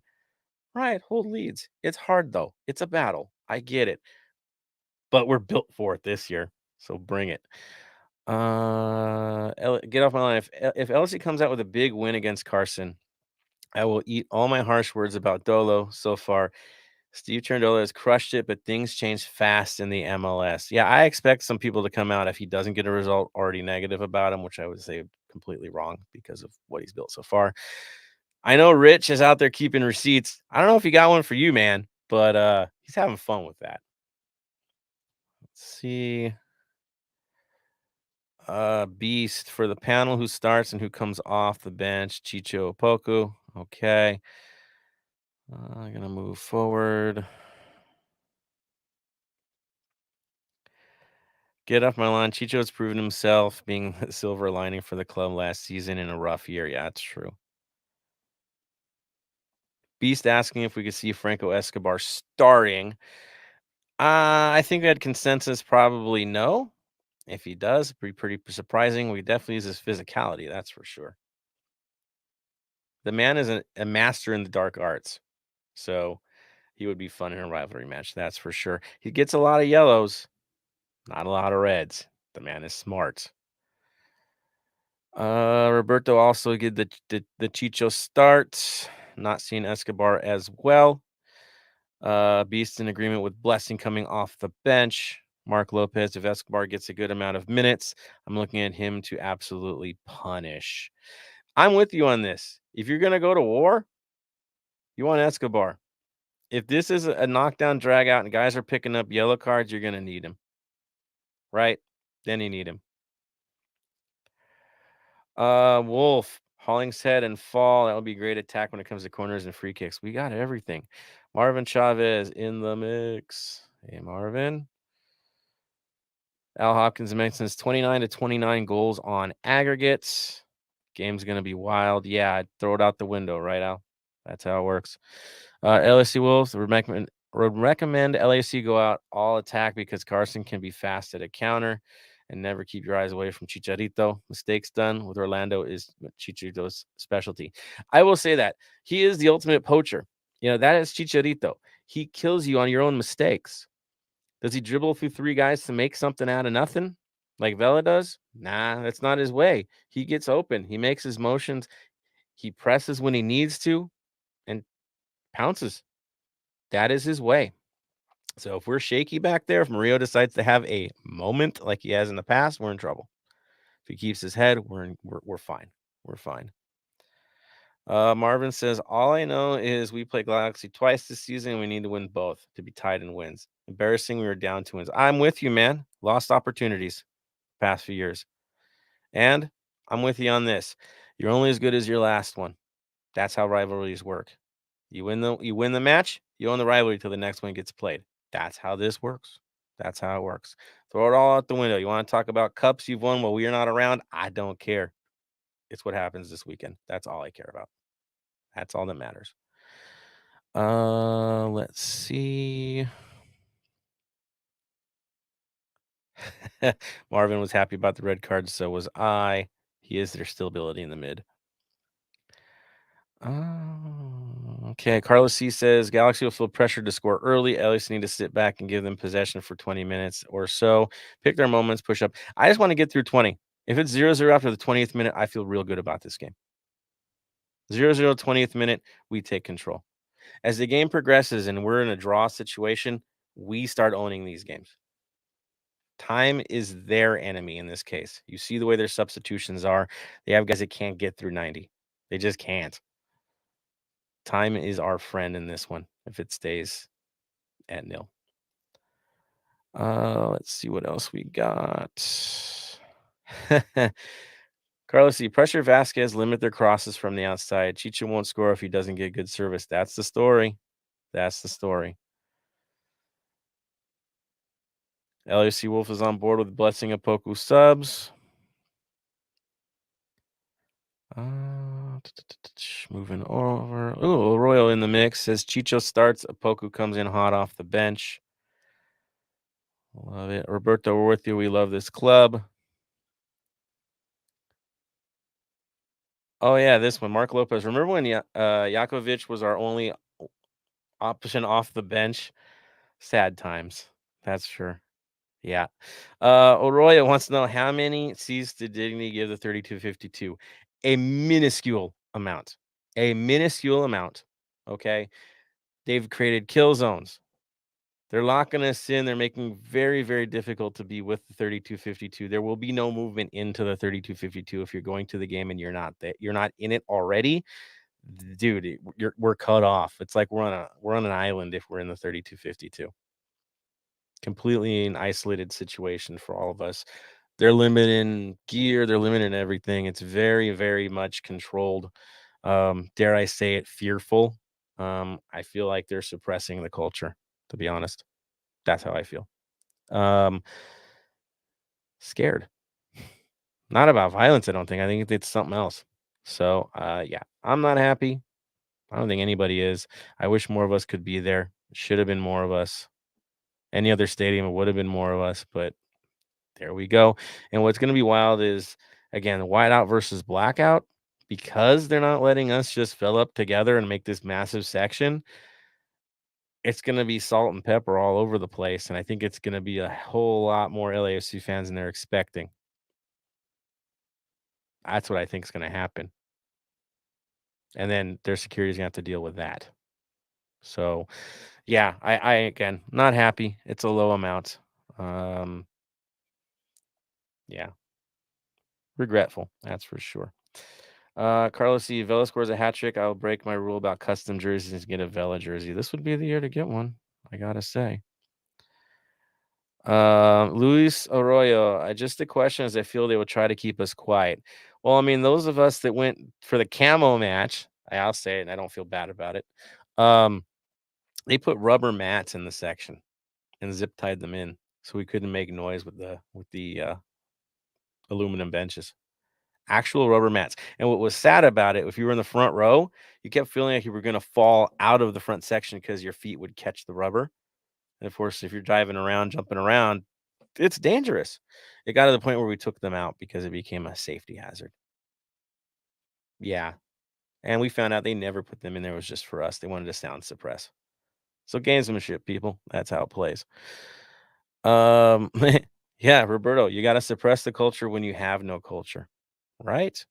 Right, hold leads. It's hard though. It's a battle. I get it, but we're built for it this year, so bring it. Get off my line. If LAFC comes out with a big win against Carson, I will eat all my harsh words about Dolo so far. Steve Cherundolo has crushed it, but things change fast in the MLS. Yeah, I expect some people to come out if he doesn't get a result already negative about him, which I would say completely wrong because of what he's built so far. I know Rich is out there keeping receipts. I don't know if he got one for you, man, but he's having fun with that. Let's see. Beast for the panel, who starts and who comes off the bench. Chicho Opoku. Okay. I'm going to move forward. Get off my lawn. Chicho's proven himself being the silver lining for the club last season in a rough year. Yeah, that's true. Beast asking if we could see Franco Escobar starting. I think we had consensus probably no. If he does, it'd be pretty surprising. We definitely use his physicality, that's for sure. The man is a master in the dark arts, so he would be fun in a rivalry match, that's for sure. He gets a lot of yellows, not a lot of reds. The man is smart. Roberto also did the Chicho start. not seeing Escobar as well. Beast in agreement with Blessing coming off the bench. Mark Lopez, if Escobar gets a good amount of minutes, I'm looking at him to absolutely punish. I'm with you on this. If you're going to go to war, you want Escobar. If this is a knockdown drag out and guys are picking up yellow cards, you're going to need him. Right? Then you need him. Wolf, Hollingshead and Fall. That would be great attack when it comes to corners and free kicks. We got everything. Marvin Chavez in the mix. Hey, Marvin. Al Hopkins mentions 29 to 29 goals on aggregates. Game's going to be wild. Yeah, I'd throw it out the window, right, Al? That's how it works. LAC Wolves would recommend LAC go out all attack because Carson can be fast at a counter and never keep your eyes away from Chicharito. Mistakes done with Orlando is Chicharito's specialty. I will say that. He is the ultimate poacher. That is Chicharito. He kills you on your own mistakes. Does he dribble through three guys to make something out of nothing like Vela does? Nah, that's not his way. He gets open. He makes his motions. He presses when he needs to and pounces. That is his way. So if we're shaky back there, if Murillo decides to have a moment like he has in the past, we're in trouble. If he keeps his head, we're fine. We're fine. Marvin says, all I know is we play Galaxy twice this season and we need to win both to be tied in wins. Embarrassing, we were down 2 wins. I'm with you, man. Lost opportunities past few years. And I'm with you on this. You're only as good as your last one. That's how rivalries work. You win the match, you own the rivalry till the next one gets played. That's how this works. That's how it works. Throw it all out the window. You want to talk about cups you've won while we're not around? I don't care. It's what happens this weekend. That's all I care about. That's all that matters. Let's see. Marvin was happy about the red card, so was I. He is their stability in the mid. Okay. Carlos C says Galaxy will feel pressured to score early. LAC need to sit back and give them possession for 20 minutes or so. Pick their moments, push up. I just want to get through 20. If it's 0-0 after the 20th minute, I feel real good about this game. 0-0 20th minute, we take control. As the game progresses and we're in a draw situation, we start owning these games. Time is their enemy in this case. You see the way their substitutions are. They have guys that can't get through 90. They just can't. Time is our friend in this one if it stays at 0. Let's see what else we got. Carlos C. Pressure Vasquez, limit their crosses from the outside. Chicha won't score if he doesn't get good service. That's the story. That's the story. LAC Wolf is on board with Blessing of Poku subs. Moving over. Oh, Royal in the mix. Says Chicho starts. Poku comes in hot off the bench. Love it. Roberto, we're with you. We love this club. Oh, yeah, this one. Mark Lopez. Remember when Jakovic was our only option off the bench? Sad times. That's sure. Yeah. Oroya wants to know how many C's did Dignity give the 3252? A minuscule amount. A minuscule amount. Okay. They've created kill zones. They're locking us in. They're making very, very difficult to be with the 3252. There will be no movement into the 3252 if you're going to the game and you're not in it already. Dude, we're cut off. It's like we're on an island if we're in the 3252. Completely an isolated situation for all of us. They're limiting gear. They're limiting everything. It's very, very much controlled. Dare I say it, fearful. I feel like they're suppressing the culture, to be honest. That's how I feel. Scared. Not about violence, I don't think. I think it's something else. So, yeah, I'm not happy. I don't think anybody is. I wish more of us could be there. Should have been more of us. Any other stadium, it would have been more of us, but there we go. And what's going to be wild is, again, whiteout versus blackout, because they're not letting us just fill up together and make this massive section. It's going to be salt and pepper all over the place. And I think it's going to be a whole lot more LAFC fans than they're expecting. That's what I think is going to happen. And then their security is going to have to deal with that. So, yeah, I again, not happy. It's a low amount. Yeah, regretful. That's for sure. Carlos C. Vela scores a hat trick. I'll break my rule about custom jerseys and get a Vela jersey. This would be the year to get one, I gotta say. Luis Arroyo, just a question as I feel they will try to keep us quiet. Well, I mean, those of us that went for the camo match, I'll say it, and I don't feel bad about it. They put rubber mats in the section and zip tied them in so we couldn't make noise with the aluminum benches. Actual rubber mats. And what was sad about it, if you were in the front row, you kept feeling like you were going to fall out of the front section because your feet would catch the rubber. And of course, if you're driving around, jumping around, it's dangerous. It got to the point where we took them out because it became a safety hazard. Yeah. And we found out they never put them in there. It was just for us. They wanted to sound suppress. So gamesmanship, people. That's how it plays. Yeah, Roberto, you got to suppress the culture when you have no culture, right?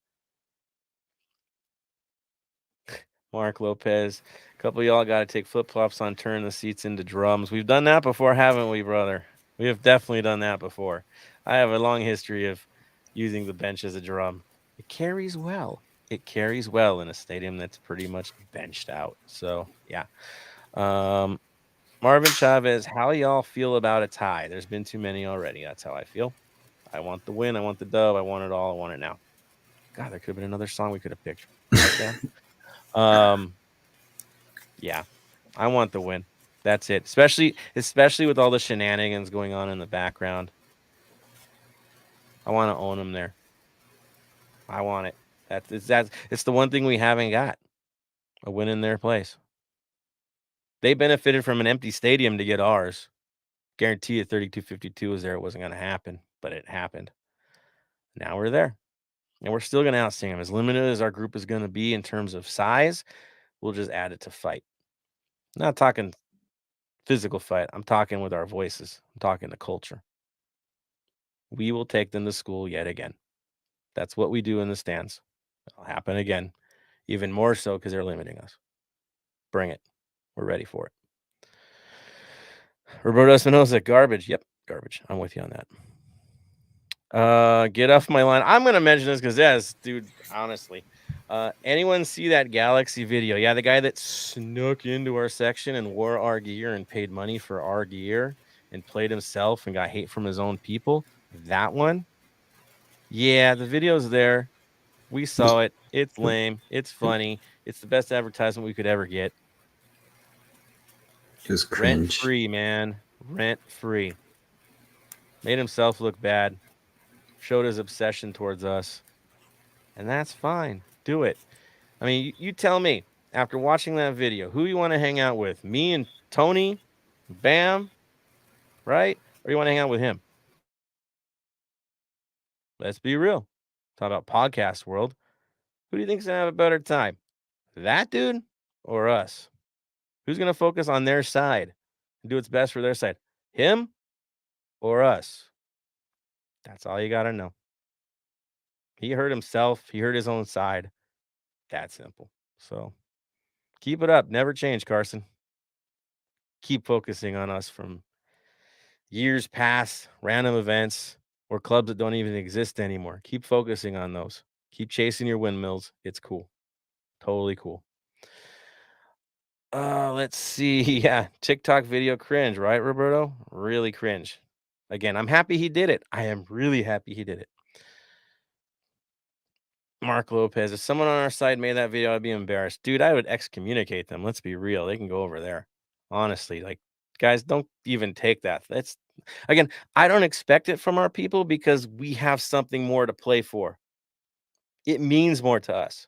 Mark Lopez, a couple of y'all got to take flip-flops on, turn the seats into drums. We've done that before, haven't we, brother? We have definitely done that before. I have a long history of using the bench as a drum. It carries well. It carries well in a stadium that's pretty much benched out. So, yeah. Marvin Chavez, how y'all feel about a tie? There's been too many already. That's how I feel. I want the win. I want the dub. I want it all. I want it now. God, there could have been another song we could have picked. Right, yeah, I want the win. That's it. Especially with all the shenanigans going on in the background. I want to own them there. I want it. It's the one thing we haven't got. A win in their place. They benefited from an empty stadium to get ours. Guarantee it 32-52 was there. It wasn't going to happen, but it happened. Now we're there. And we're still going to outsing them. As limited as our group is going to be in terms of size, we'll just add it to fight. I'm not talking physical fight. I'm talking with our voices. I'm talking the culture. We will take them to school yet again. That's what we do in the stands. It'll happen again. Even more so because they're limiting us. Bring it. We're ready for it. Roberto Espinosa, garbage. Yep, garbage. I'm with you on that. Get off my line. I'm going to mention this because, yes, dude, honestly. Anyone see that Galaxy video? Yeah, the guy that snuck into our section and wore our gear and paid money for our gear and played himself and got hate from his own people. That one? Yeah, the video's there. We saw it. It's lame. It's funny. It's the best advertisement we could ever get. It was cringe. Rent free, man. Rent free. Made himself look bad. Showed his obsession towards us. And that's fine. Do it. I mean, you tell me, after watching that video, who you want to hang out with? Me and Tony? Bam? Right? Or you want to hang out with him? Let's be real. Talk about podcast world. Who do you think's going to have a better time? That dude or us? Who's going to focus on their side and do what's best for their side? Him or us? That's all you got to know. He hurt himself. He hurt his own side. That simple. So keep it up. Never change, Carson. Keep focusing on us from years past, random events, or clubs that don't even exist anymore. Keep focusing on those. Keep chasing your windmills. It's cool. Totally cool. Let's see. Yeah, TikTok video cringe, right, Roberto? Really cringe. Again, I'm happy he did it. I am really happy he did it. Mark Lopez, if someone on our side made that video, I'd be embarrassed. Dude, I would excommunicate them. Let's be real. They can go over there. Honestly, like, guys, don't even take that. That's, again, I don't expect it from our people because we have something more to play for. It means more to us.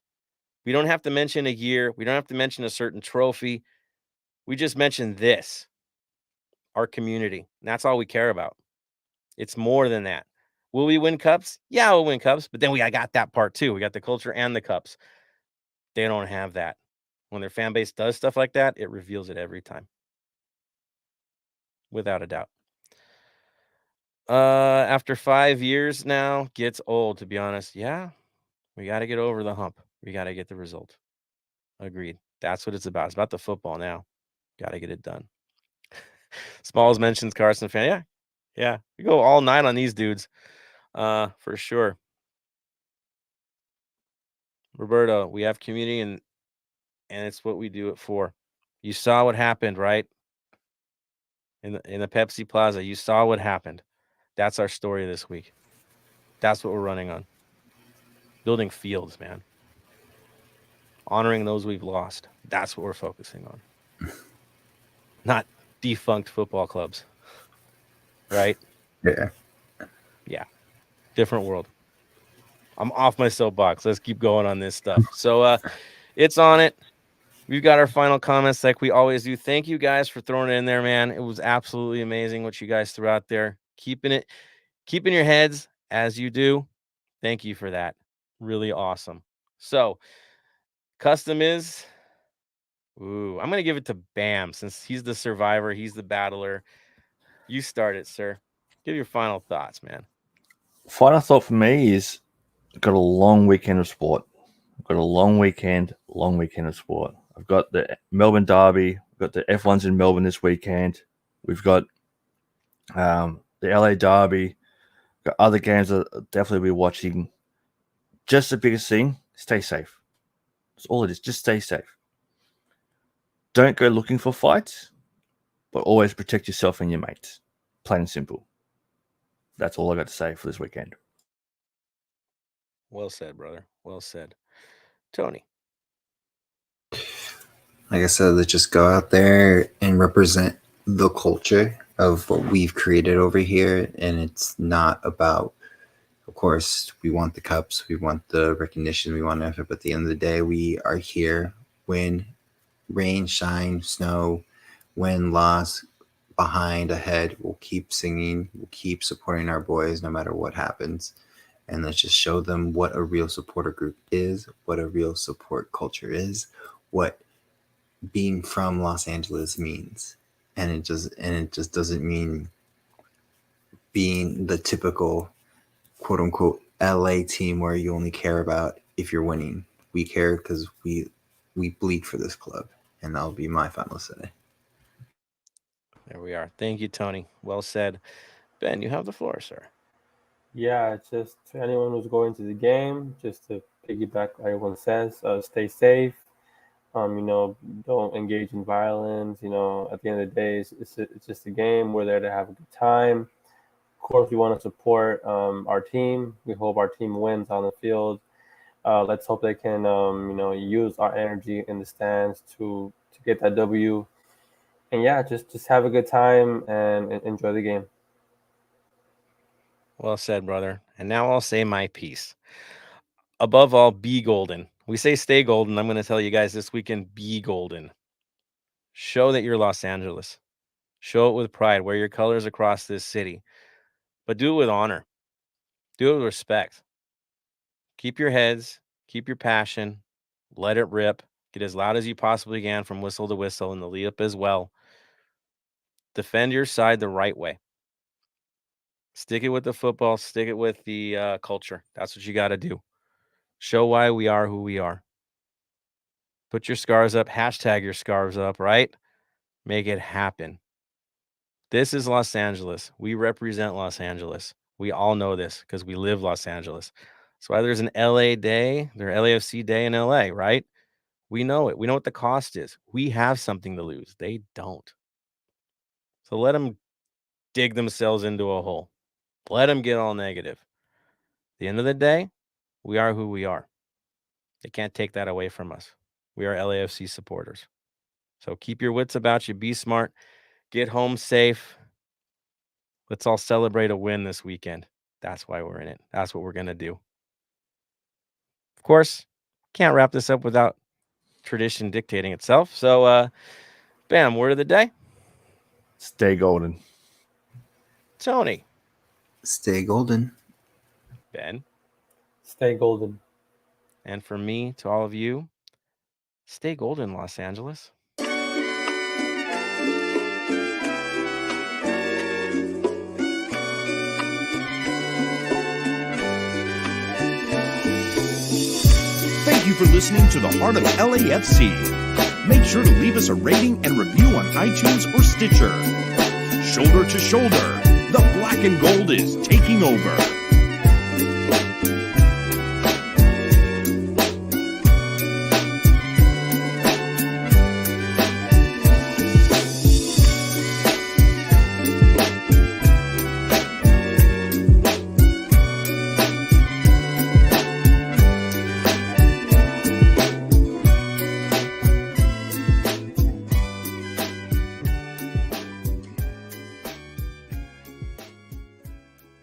We don't have to mention a year. We don't have to mention a certain trophy. We just mention this, our community. And that's all we care about. It's more than that. Will we win cups? Yeah, we'll win cups. But then I got that part too. We got the culture and the cups. They don't have that. When their fan base does stuff like that, it reveals it every time. Without a doubt. After 5 years now, gets old, to be honest. Yeah, we got to get over the hump. We got to get the result. Agreed. That's what it's about. It's about the football now. Got to get it done. Smalls mentions Carson fan. Yeah. We go all night on these dudes, for sure. Roberto, we have community, and it's what we do it for. You saw what happened, right? In the Pepsi Plaza, you saw what happened. That's our story this week. That's what we're running on. Building fields, man. Honoring those we've lost. That's what we're focusing on. Not defunct football clubs. Right? Yeah. Yeah. Different world. I'm off my soapbox. Let's keep going on this stuff. So it's on it. We've got our final comments like we always do. Thank you guys for throwing it in there, man. It was absolutely amazing what you guys threw out there. Keeping your heads as you do. Thank you for that. Really awesome. So, custom is, I'm going to give it to Bam since he's the survivor. He's the battler. You start it, sir. Give your final thoughts, man. Final thought for me is I've got a long weekend of sport. I've got a long weekend of sport. I've got the Melbourne Derby. We've got the F1s in Melbourne this weekend. We've got the LA Derby. Got other games that I'll definitely be watching. Just the biggest thing, stay safe. That's all it is. Just stay safe. Don't go looking for fights, but always protect yourself and your mates. Plain and simple. That's all I got to say for this weekend. Well said, brother. Well said. Tony. Like I said, let's just go out there and represent the culture of what we've created over here. And it's not about, of course, we want the cups, we want the recognition, we want effort. But at the end of the day, we are here. Win, rain, shine, snow, win, loss, behind, ahead. We'll keep singing. We'll keep supporting our boys no matter what happens. And let's just show them what a real supporter group is, what a real support culture is, what being from Los Angeles means. And it just doesn't mean being the typical quote unquote LA team where you only care about if you're winning. We care because we bleed for this club. And that'll be my final say. There we are. Thank you, Tony. Well said. Ben, you have the floor, sir. Yeah, just to anyone who's going to the game, just to piggyback what everyone says, stay safe. Don't engage in violence. At the end of the day, it's just a game. We're there to have a good time. Of course, we want to support our team. We hope our team wins on the field. Let's hope they can, use our energy in the stands to get that W. And yeah, just have a good time and enjoy the game. Well said, brother. And now I'll say my piece. Above all, be golden. We say stay golden. I'm going to tell you guys this weekend, be golden. Show that you're Los Angeles. Show it with pride. Wear your colors across this city. But do it with honor. Do it with respect. Keep your heads. Keep your passion. Let it rip. Get as loud as you possibly can from whistle to whistle and the lead up as well. Defend your side the right way. Stick it with the football. Stick it with the culture. That's what you got to do. Show why we are who we are. Put your scars up. Hashtag your scars up, right? Make it happen. This is Los Angeles. We represent Los Angeles. We all know this because we live Los Angeles. That's why there's an LA day, there's LAFC day in LA, right? We know it. We know what the cost is. We have something to lose. They don't. So let them dig themselves into a hole. Let them get all negative. At the end of the day, we are who we are. They can't take that away from us. We are LAFC supporters. So keep your wits about you. Be smart. Get home safe. Let's all celebrate a win this weekend. That's why we're in it. That's what we're going to do. Of course, can't wrap this up without tradition dictating itself. So, bam, word of the day. Stay golden. Tony. Stay golden. Ben. Stay golden. And for me, to all of you, stay golden, Los Angeles. Thank you for listening to the Heart of LAFC. Make sure to leave us a rating and review on iTunes or Stitcher. Shoulder to shoulder, the black and gold is taking over.